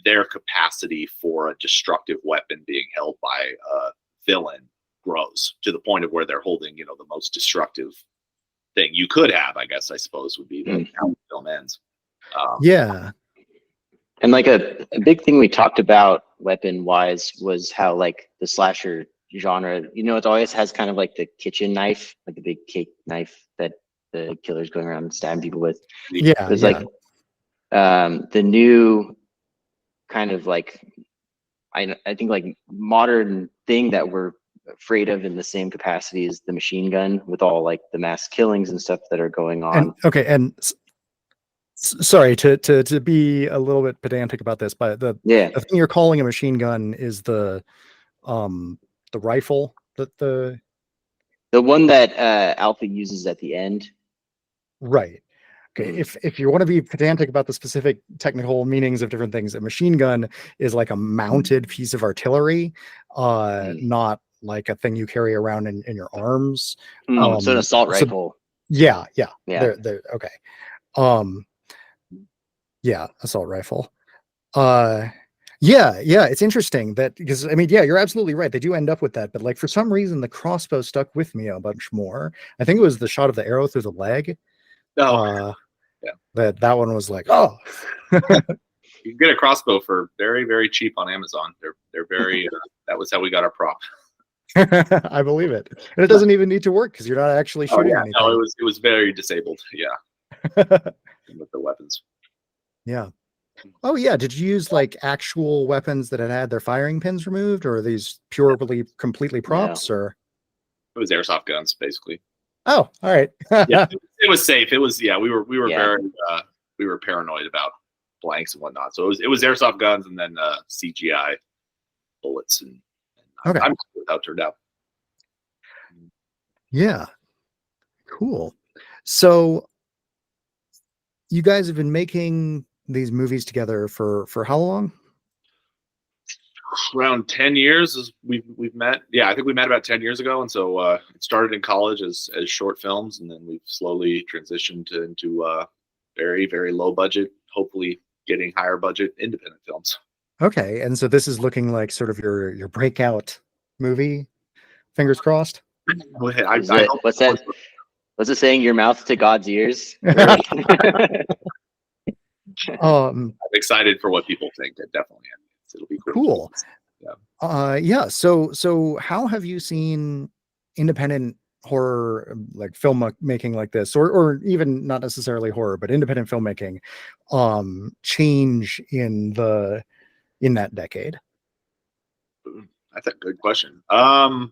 their capacity for a destructive weapon being held by a villain grows to the point of where they're holding, the most destructive thing you could have, I guess, I suppose, would be how the film ends. Yeah. And like a big thing we talked about weapon wise was how like the slasher genre, it always has kind of like the kitchen knife, like the big cake knife that the killer's going around and stabbing people with. Yeah. It's like the new kind of like, I think like modern thing that we're afraid of in the same capacity as the machine gun, with all like the mass killings and stuff that are going on. And sorry to be a little bit pedantic about this, but the thing you're calling a machine gun is the rifle that the one that Alpha uses at the end. Right. Okay, if you want to be pedantic about the specific technical meanings of different things, a machine gun is like a mounted piece of artillery, not like a thing you carry around in your arms. So an assault rifle. Yeah. They're okay. Yeah, assault rifle. Yeah, it's interesting that, because I mean, yeah, you're absolutely right. They do end up with that, but like for some reason the crossbow stuck with me a bunch more. I think it was the shot of the arrow through the leg. Yeah. That one was like, oh. You can get a crossbow for very, very cheap on Amazon. They're very that was how we got our prop. I believe it. And it doesn't even need to work because you're not actually shooting anything. No, it was very disabled. Yeah. With the weapons. Yeah. Oh yeah. Did you use like actual weapons that had their firing pins removed, or are these purely completely props? Or it was airsoft guns, basically. Oh, all right. Yeah, it was safe. It was, we were very we were paranoid about blanks and whatnot. So it was airsoft guns and then CGI bullets, and I'm happy with how it turned out. Yeah. Cool. So you guys have been making these movies together for how long? Around 10 years as we've met. Yeah, I think we met about 10 years ago. And so it started in college as short films, and then we've slowly transitioned into very, very low budget, hopefully getting higher budget independent films. Okay. And so this is looking like sort of your breakout movie. Fingers crossed. What's that? What's it saying? Your mouth to God's ears. I'm excited for what people think. It definitely is. It'll be cool. Yeah. So how have you seen independent horror, like filmmaking like this, or even not necessarily horror, but independent filmmaking, change in that decade? That's a good question. I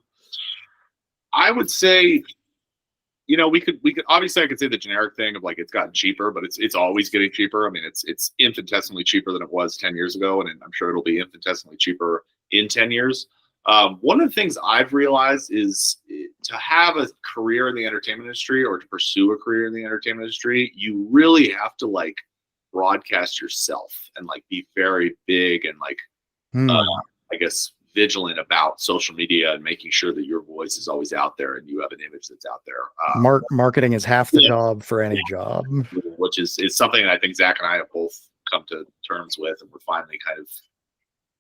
would say, we could obviously, I could say the generic thing of like it's gotten cheaper, but it's always getting cheaper. I mean, it's infinitesimally cheaper than it was 10 years ago, and I'm sure it'll be infinitesimally cheaper in 10 years. One of the things I've realized is to have a career in the entertainment industry, or to pursue a career in the entertainment industry, you really have to like broadcast yourself and like be very big and like, I guess, vigilant about social media and making sure that your voice is always out there and you have an image that's out there. Marketing is half the job for any job, which is something that I think Zach and I have both come to terms with, and we're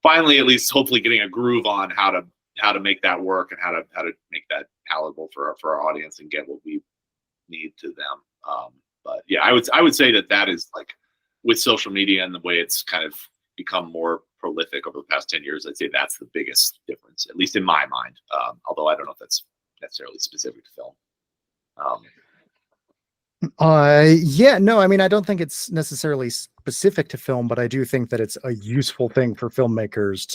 finally at least hopefully getting a groove on how to make that work and how to make that palatable for our audience and get what we need to them. But yeah, I would say that is like, with social media and the way it's kind of become more prolific over the past 10 years, I'd say that's the biggest difference, at least in my mind. Although I don't know if that's necessarily specific to film. Yeah, no, I mean, I don't think it's necessarily specific to film, but I do think that it's a useful thing for filmmakers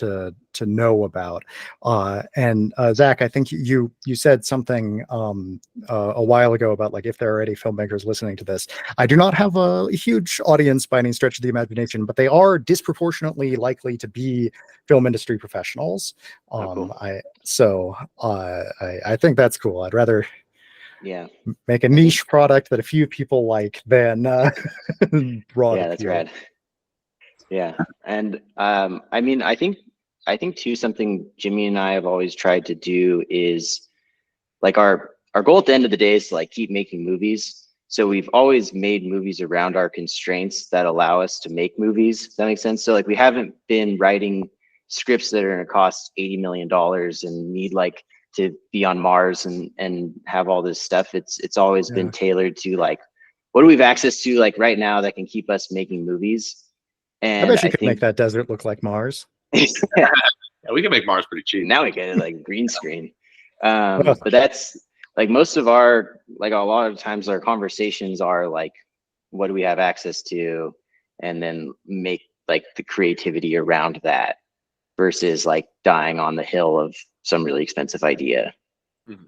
to know about. And Zach, I think you said something a while ago about like if there are any filmmakers listening to this. I do not have a huge audience by any stretch of the imagination, but they are disproportionately likely to be film industry professionals. Cool. I think that's cool. I'd rather make a niche product that a few people like than broad appeal. That's rad. Yeah, and I mean, I think too, something Jimmy and I have always tried to do is like our goal at the end of the day is to like keep making movies. So we've always made movies around our constraints that allow us to make movies. Does that make sense? So like we haven't been writing scripts that are going to cost $80 million and need like to be on Mars and have all this stuff. It's always been tailored to like, what do we have access to like right now that can keep us making movies? And I bet you could make that desert look like Mars. Yeah, we can make Mars pretty cheap. Now we get it like green screen. But that's like most of our, like a lot of times our conversations are like, what do we have access to? And then make like the creativity around that versus like dying on the hill of some really expensive idea. Mm-hmm.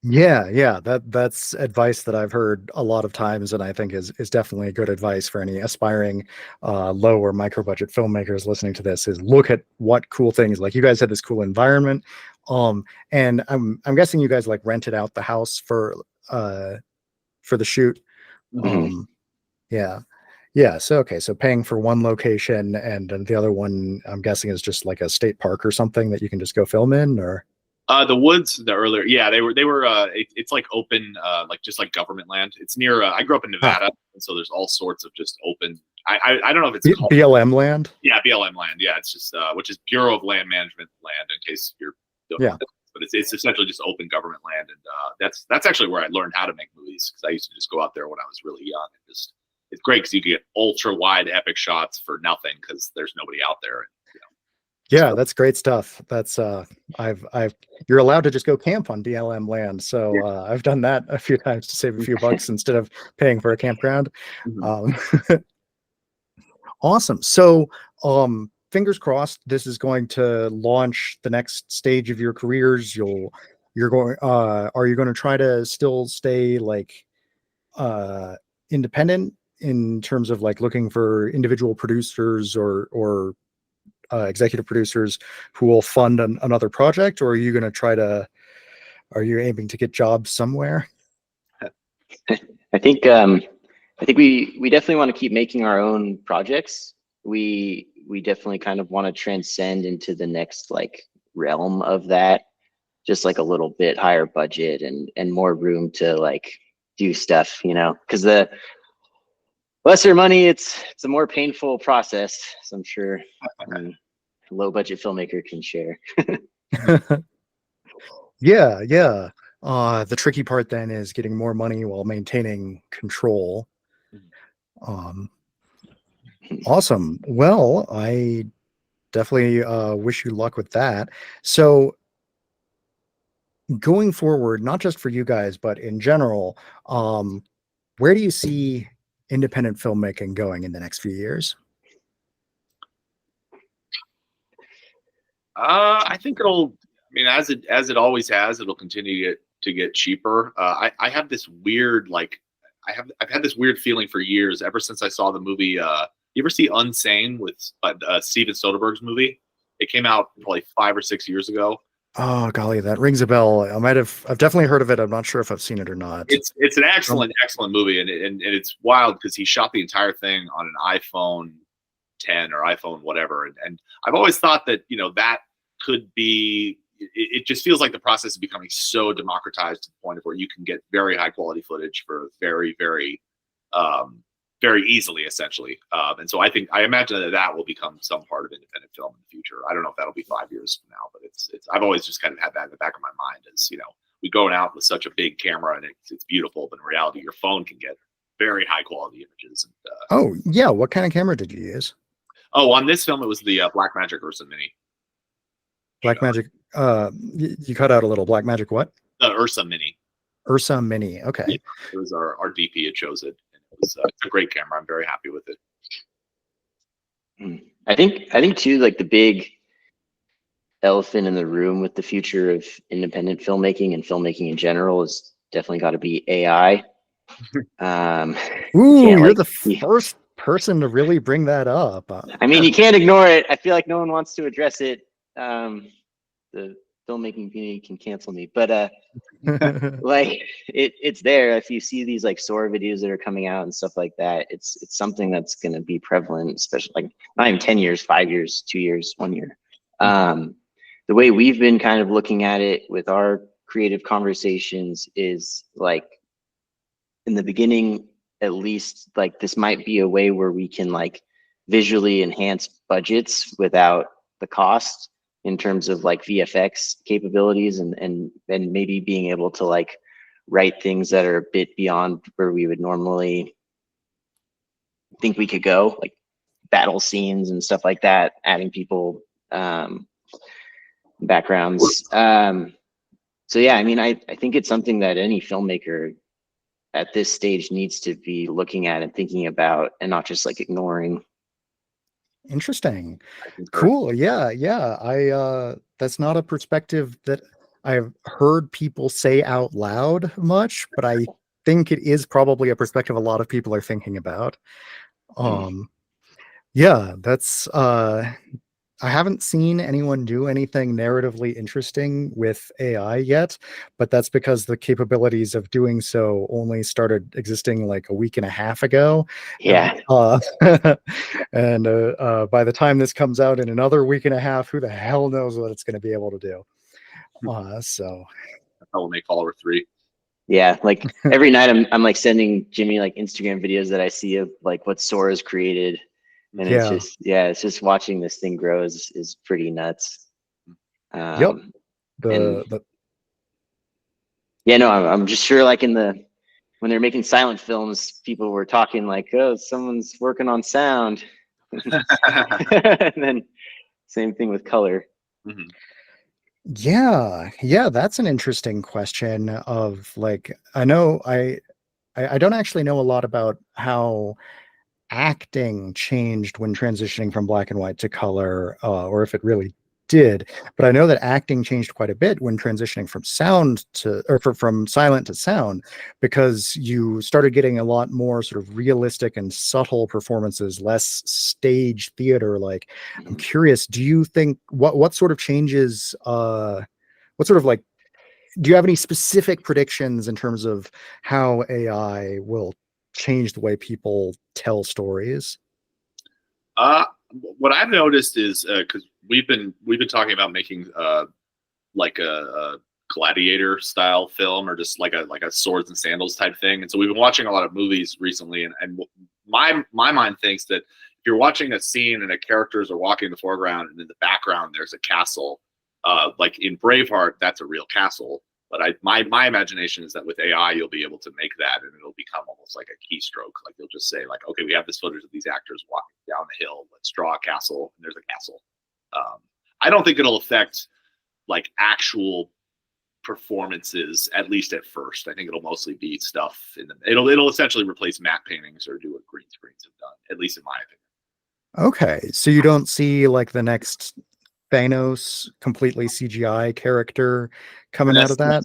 Yeah, that's advice that I've heard a lot of times, and I think is definitely good advice for any aspiring low or micro budget filmmakers listening to this. Is look at what cool things, like you guys had this cool environment, and I'm guessing you guys like rented out the house for the shoot. Mm-hmm. Yeah. So okay, so paying for one location and the other one, I'm guessing, is just like a state park or something that you can just go film in, or. The woods, the earlier, yeah, they were. It's like open, like just like government land. It's near. I grew up in Nevada, and so there's all sorts of just open. I don't know if it's called BLM land. Yeah, BLM land. Yeah, it's just which is Bureau of Land Management land. In case you're, but it's essentially just open government land, and that's actually where I learned how to make movies, because I used to just go out there when I was really young and just. It's great because you can get ultra wide epic shots for nothing because there's nobody out there. Yeah, that's great stuff. That's you're allowed to just go camp on BLM land. So I've done that a few times to save a few bucks instead of paying for a campground. Mm-hmm. Awesome. So fingers crossed, this is going to launch the next stage of your careers. Are you going to try to still stay like independent in terms of like looking for individual producers or executive producers who will fund another project, or are you going to are you aiming to get jobs somewhere? I think we definitely want to keep making our own projects. We definitely kind of want to transcend into the next like realm of that, just like a little bit higher budget and more room to like do stuff, because the lesser money, it's a more painful process. So I'm sure a low budget filmmaker can share. Yeah. The tricky part then is getting more money while maintaining control. Awesome. Well, I definitely wish you luck with that. So going forward, not just for you guys, but in general, where do you see independent filmmaking going in the next few years? I think it'll. I mean, as it always has, it'll continue to get cheaper. I have this weird I've had this weird feeling for years, ever since I saw the movie. You ever see Unsane with Steven Soderbergh's movie? It came out probably 5 or 6 years ago. Oh golly, that rings a bell. I've definitely heard of it. I'm not sure if I've seen it or not. It's an excellent movie, and it's wild because he shot the entire thing on an iPhone 10 or iPhone whatever, and I've always thought that that could be. It just feels like the process is becoming so democratized to the point of where you can get very high quality footage for very, very, very easily, essentially. And so I imagine that will become some part of independent film in the future. I don't know if that'll be 5 years from now, but it's I've always just kind of had that in the back of my mind as we going out with such a big camera and it's beautiful, but in reality, your phone can get very high quality images. And, oh yeah, what kind of camera did you use? Oh, on this film, it was the Blackmagic Ursa Mini. Blackmagic. You cut out a little. Blackmagic what? The Ursa Mini. Ursa Mini. Okay. Yeah, it was our DP had chose it. And it's a great camera. I'm very happy with it. I think too, like the big elephant in the room with the future of independent filmmaking and filmmaking in general is definitely got to be AI. Ooh, you're the first person to really bring that up. I mean, you can't ignore it. I feel like no one wants to address it. The filmmaking community can cancel me, but like it's there. If you see these like SOAR videos that are coming out and stuff like that, it's something that's going to be prevalent, especially like not even 10 years, 5 years, 2 years, 1 year. The way we've been kind of looking at it with our creative conversations is like in the beginning, at least, like this might be a way where we can like visually enhance budgets without the cost in terms of like VFX capabilities and maybe being able to like write things that are a bit beyond where we would normally think we could go, like battle scenes and stuff like that, adding people backgrounds. So yeah, I mean, I think it's something that any filmmaker at this stage needs to be looking at and thinking about and not just like ignoring. Interesting. Cool. Yeah. That's not a perspective that I've heard people say out loud much, but I think it is probably a perspective a lot of people are thinking about. Yeah, that's I haven't seen anyone do anything narratively interesting with AI yet, but that's because the capabilities of doing so only started existing like a week and a half ago. Yeah. And by the time this comes out in another week and a half, who the hell knows what it's going to be able to do? So that will make follower 3. Yeah, like every night I'm like sending Jimmy like Instagram videos that I see of like what SOAR has created. And it's just watching this thing grow is pretty nuts. Yep. Yeah, no, I'm just sure like when they're making silent films, people were talking like, oh, someone's working on sound. And then same thing with color. Yeah, that's an interesting question of like, I know I don't actually know a lot about how acting changed when transitioning from black and white to color, or if it really did, but I know that acting changed quite a bit when transitioning from from silent to sound, because you started getting a lot more sort of realistic and subtle performances, less stage theater. Like, I'm curious, do you think what sort of changes, what sort of like, do you have any specific predictions in terms of how AI will change the way people tell stories? What I've noticed is because we've been talking about making like a gladiator style film, or just like a swords and sandals type thing, and so we've been watching a lot of movies recently, and my mind thinks that if you're watching a scene and the characters are walking in the foreground and in the background there's a castle, like in Braveheart, that's a real castle. But my imagination is that with AI, you'll be able to make that, and it'll become almost like a keystroke. Like you'll just say, like, okay, we have this footage of these actors walking down the hill. Let's draw a castle, and there's a castle. I don't think it'll affect like actual performances, at least at first. I think it'll mostly be stuff it'll essentially replace matte paintings or do what green screens have done, at least in my opinion. Okay, so you don't see like the next Thanos completely CGI character coming out of that?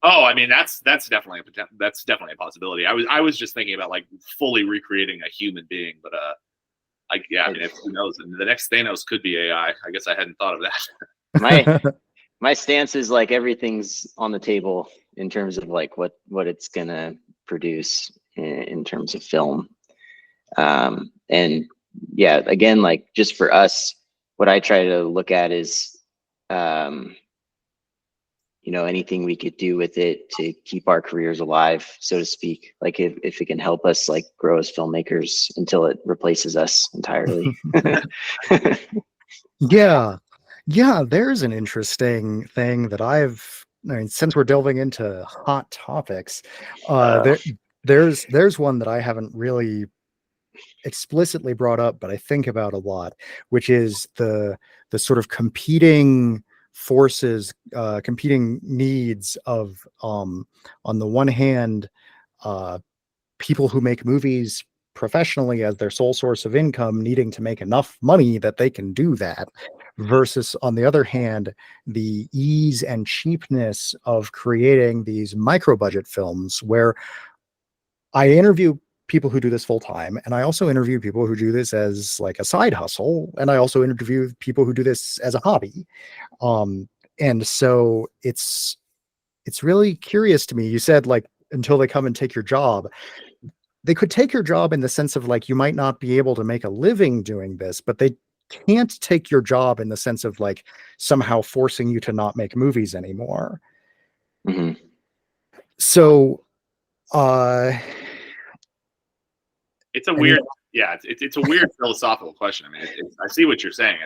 Oh, I mean that's definitely a possibility. I was just thinking about like fully recreating a human being, but I mean, who knows? And the next Thanos could be AI. I guess I hadn't thought of that. My stance is like everything's on the table in terms of like what it's gonna produce in terms of film. And yeah, again, like just for us, what I try to look at is, anything we could do with it to keep our careers alive, so to speak. Like if it can help us like grow as filmmakers until it replaces us entirely. Yeah, there's an interesting thing that since we're delving into hot topics, there's one that I haven't really explicitly brought up, but I think about a lot, which is the sort of competing forces, competing needs of, on the one hand, people who make movies professionally as their sole source of income needing to make enough money that they can do that, versus on the other hand, the ease and cheapness of creating these micro budget films, where I interview people who do this full time, and I also interview people who do this as like a side hustle, and I also interview people who do this as a hobby. And so it's really curious to me. You said like until they come and take your job. They could take your job in the sense of like you might not be able to make a living doing this, but they can't take your job in the sense of like somehow forcing you to not make movies anymore. Mm-hmm. So it's a weird, it's a weird philosophical question. I mean, I see what you're saying.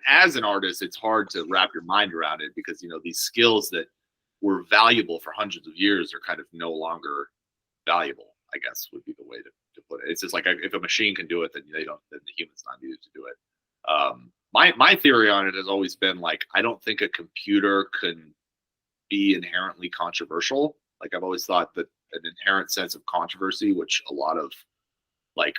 As an artist, it's hard to wrap your mind around it, because these skills that were valuable for hundreds of years are kind of no longer valuable, I guess would be the way to put it. It's just like, if a machine can do it, then then the human's not needed to do it. My theory on it has always been like, I don't think a computer can be inherently controversial. Like, I've always thought that an inherent sense of controversy, which a lot of like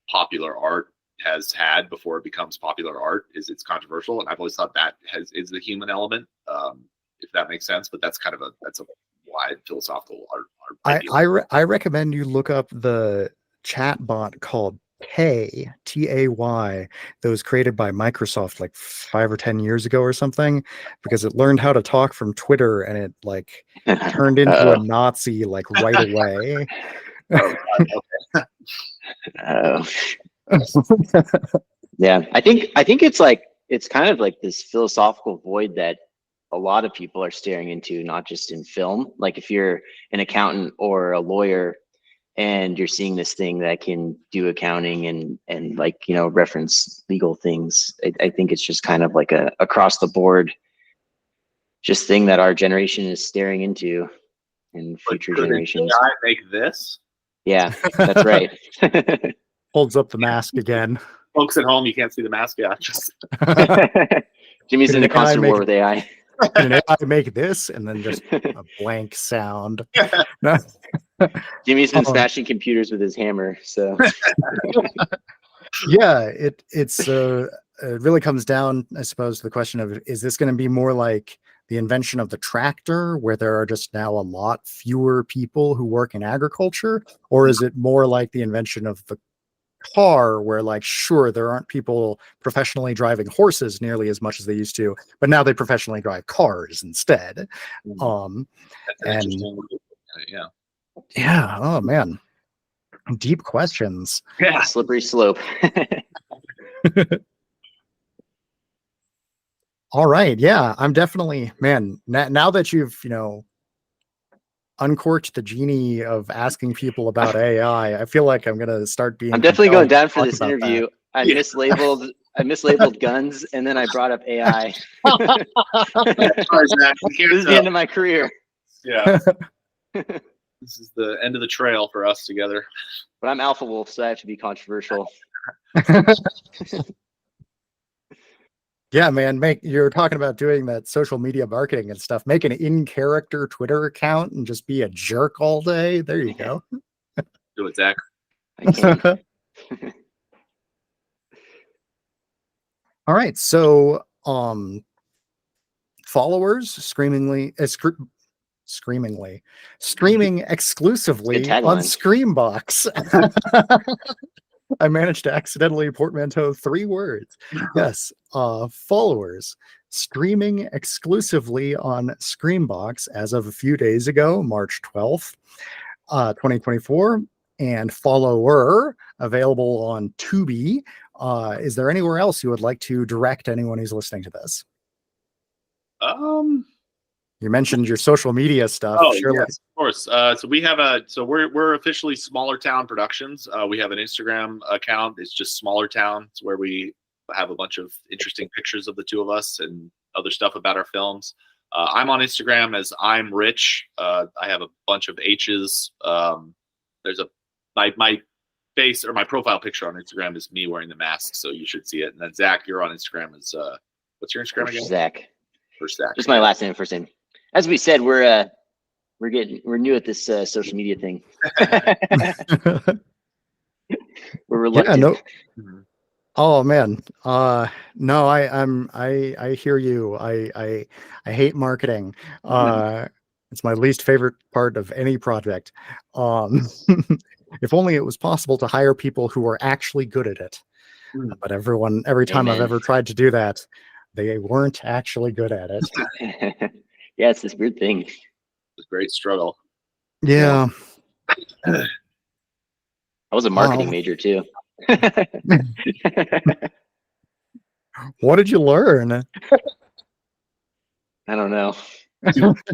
popular art has had before it becomes popular art, is it's controversial. And I've always thought that is the human element, if that makes sense. But that's a wide philosophical art. I recommend you look up the chat bot called Tay, Tay, that was created by Microsoft like 5 or 10 years ago or something, because it learned how to talk from Twitter, and it like turned into a Nazi like right away. Yeah, I think it's kind of like this philosophical void that a lot of people are staring into, not just in film. Like, if you're an accountant or a lawyer and you're seeing this thing that can do accounting and like, reference legal things, I think it's just kind of like a across the board just thing that our generation is staring into, and future generations. AI make this? Yeah, that's right. Holds up the mask again. Folks at home, you can't see the mask. Yeah, just Jimmy's in a constant war with AI. Can an AI make this? And then just a blank sound. Jimmy's been smashing computers with his hammer. So yeah, it really comes down, I suppose, to the question of, is this going to be more like the invention of the tractor, where there are just now a lot fewer people who work in agriculture? Or is it more like the invention of the car, where like, sure, there aren't people professionally driving horses nearly as much as they used to, but now they professionally drive cars instead? Yeah, oh man, deep questions. Yeah, slippery slope. All right, yeah, I'm definitely, man, now that you've uncorked the genie of asking people about AI, I feel like I'm gonna start being. I'm definitely going down for this interview. I mislabeled guns, and then I brought up AI. This is the end of my career. Yeah. This is the end of the trail for us together. But I'm Alpha Wolf, so I have to be controversial. Yeah, man, you're talking about doing that social media marketing and stuff. Make an in-character Twitter account and just be a jerk all day. There you go. Do it, Zach. I can. All right, so followers streaming exclusively on ScreamBox. I managed to accidentally portmanteau 3 words. Yes, followers streaming exclusively on ScreamBox as of a few days ago, March 12th, 2024, and follower available on Tubi. Is there anywhere else you would like to direct anyone who's listening to this? You mentioned your social media stuff. Oh, surely. Yes, of course. So we have we're officially Smaller Town Productions. We have an Instagram account. It's just Smaller Town. It's where we have a bunch of interesting pictures of the two of us and other stuff about our films. I'm on Instagram as I'm Rich. I have a bunch of H's. There's my face, or my profile picture on Instagram is me wearing the mask, so you should see it. And then Zach, you're on Instagram as what's your Instagram again? Zach. for Zach. Just my last name, first name. As we said, we're new at this social media thing. We're reluctant. Yeah, no. Oh man. No, I hear you. I hate marketing. It's my least favorite part of any project. If only it was possible to hire people who are actually good at it. But every time I've ever tried to do that, they weren't actually good at it. Yeah, it's this weird thing. It's a great struggle. Yeah. I was a marketing major too. What did you learn? I don't know.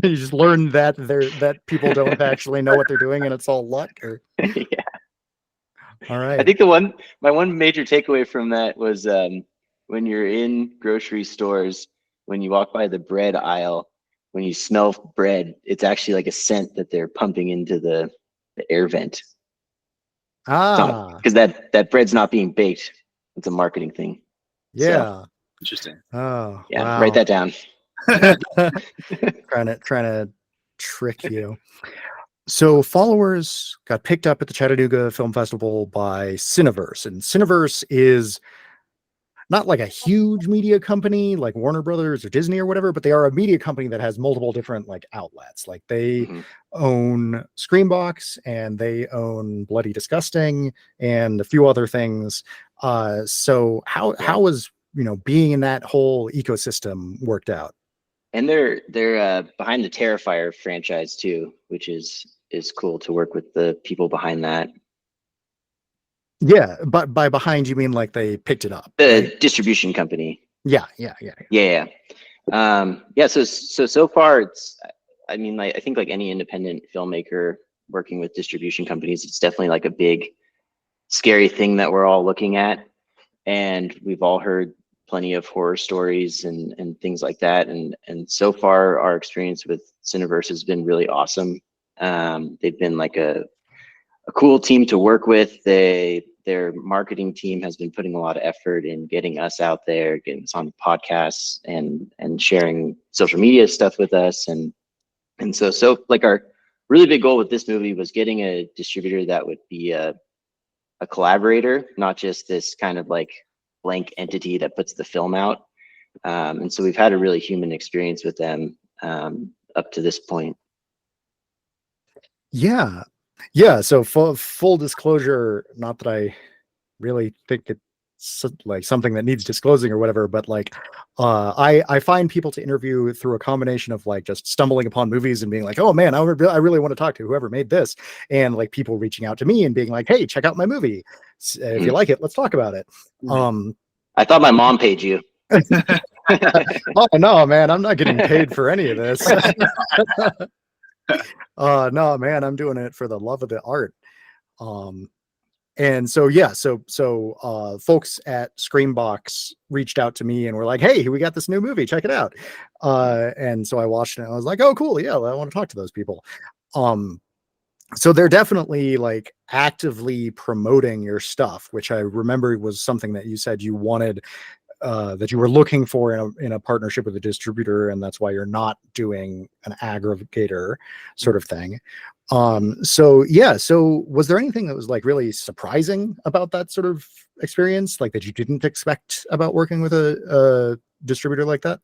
You just learned that people don't actually know what they're doing and it's all luck. Or... Yeah. All right. I think my one major takeaway from that was when you're in grocery stores, when you walk by the bread aisle, when you smell bread, it's actually like a scent that they're pumping into the air vent. Because that bread's not being baked. It's a marketing thing. Yeah. So, interesting. Oh, yeah. Wow. Write that down. trying to trick you. So Followers got picked up at the Chattanooga Film Festival by Cineverse, and Cineverse is not like a huge media company like Warner Brothers or Disney or whatever, but they are a media company that has multiple different like outlets. Like they own ScreamBox and they own Bloody Disgusting and a few other things. So how was, being in that whole ecosystem worked out? And they're behind the Terrifier franchise too, which is cool to work with the people behind that. Yeah, but by behind you mean like they picked it up? The right? distribution company. Yeah. So far it's, I mean, like I think like any independent filmmaker working with distribution companies, it's definitely like a big, scary thing that we're all looking at, and we've all heard plenty of horror stories and things like that. And so far our experience with Cineverse has been really awesome. They've been like a cool team to work with. Their marketing team has been putting a lot of effort in getting us out there, getting us on podcasts and sharing social media stuff with us. And so like our really big goal with this movie was getting a distributor that would be a collaborator, not just this kind of like blank entity that puts the film out. And so we've had a really human experience with them up to this point. Yeah. So full disclosure, not that I really think it's like something that needs disclosing or whatever, but like I find people to interview through a combination of like just stumbling upon movies and being like, oh man, I really want to talk to whoever made this, and like people reaching out to me and being like, hey, check out my movie. If you like it, let's talk about it. I thought my mom paid you. Oh no, man, I'm not getting paid for any of this. No, man, I'm doing it for the love of the art. And so folks at ScreamBox reached out to me and were like, hey, we got this new movie, check it out. And so I watched it and I was like, oh cool, yeah, I want to talk to those people. So they're definitely like actively promoting your stuff, which I remember was something that you said you wanted, that you were looking for in a partnership with a distributor, and that's why you're not doing an aggregator sort of thing. So was there anything that was like really surprising about that sort of experience, like that you didn't expect about working with a distributor like that?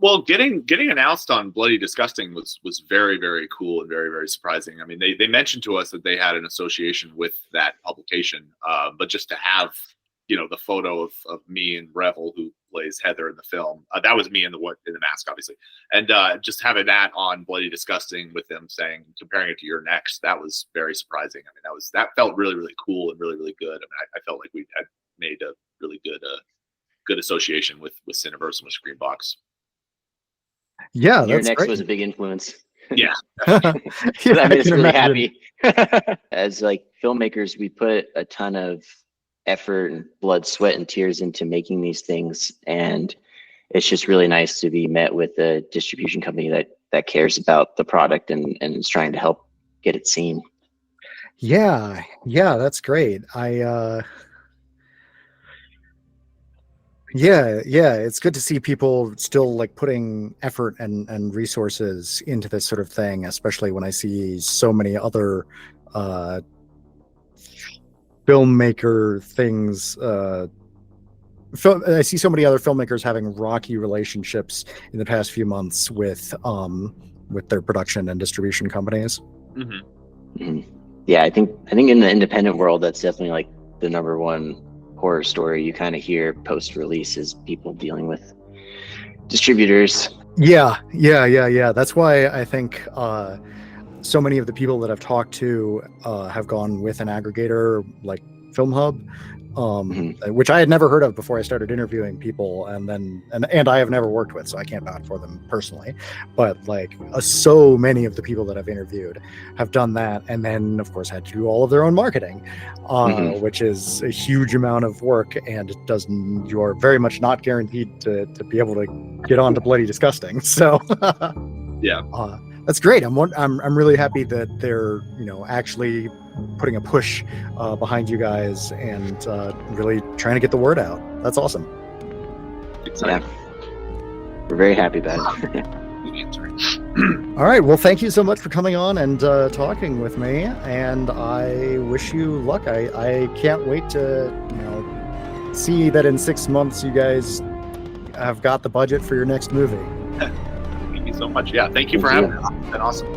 Well, getting announced on Bloody Disgusting was very, very cool and very, very surprising. I mean, they mentioned to us that they had an association with that publication, but just to have, the photo of me and Revel, who plays Heather in the film, that was me in the mask, obviously, and just having that on Bloody Disgusting with them saying, comparing it to your next, that was very surprising. I mean, that felt really, really cool and really, really good. I mean, I felt like we had made a really good association with Cineverse and with ScreamBox. Yeah, your next great. was a big influence. Yeah. That made us really happy. As like filmmakers, we put a ton of effort and blood, sweat, and tears into making these things, and it's just really nice to be met with a distribution company that cares about the product and is trying to help get it seen. Yeah, that's great. Yeah, it's good to see people still like putting effort and resources into this sort of thing, especially when I see so many other filmmaker things. I see so many other filmmakers having rocky relationships in the past few months with their production and distribution companies. Mm-hmm. Mm-hmm. Yeah, I think in the independent world, that's definitely like the number one horror story you kind of hear post-release is people dealing with distributors. Yeah. That's why I think so many of the people that I've talked to have gone with an aggregator like Film Hub, which I had never heard of before I started interviewing people, and I have never worked with, so I can't vouch for them personally. But like so many of the people that I've interviewed have done that, and then of course had to do all of their own marketing, which is a huge amount of work, and you are very much not guaranteed to be able to get on to Bloody Disgusting. So yeah. That's great. I'm really happy that they're actually putting a push behind you guys and really trying to get the word out. That's awesome. Exciting. Yeah, we're very happy about it. All right. Well, thank you so much for coming on and talking with me. And I wish you luck. I can't wait to see that in 6 months you guys have got the budget for your next movie. Thank you so much. Yeah, thank you for having me. It's been awesome.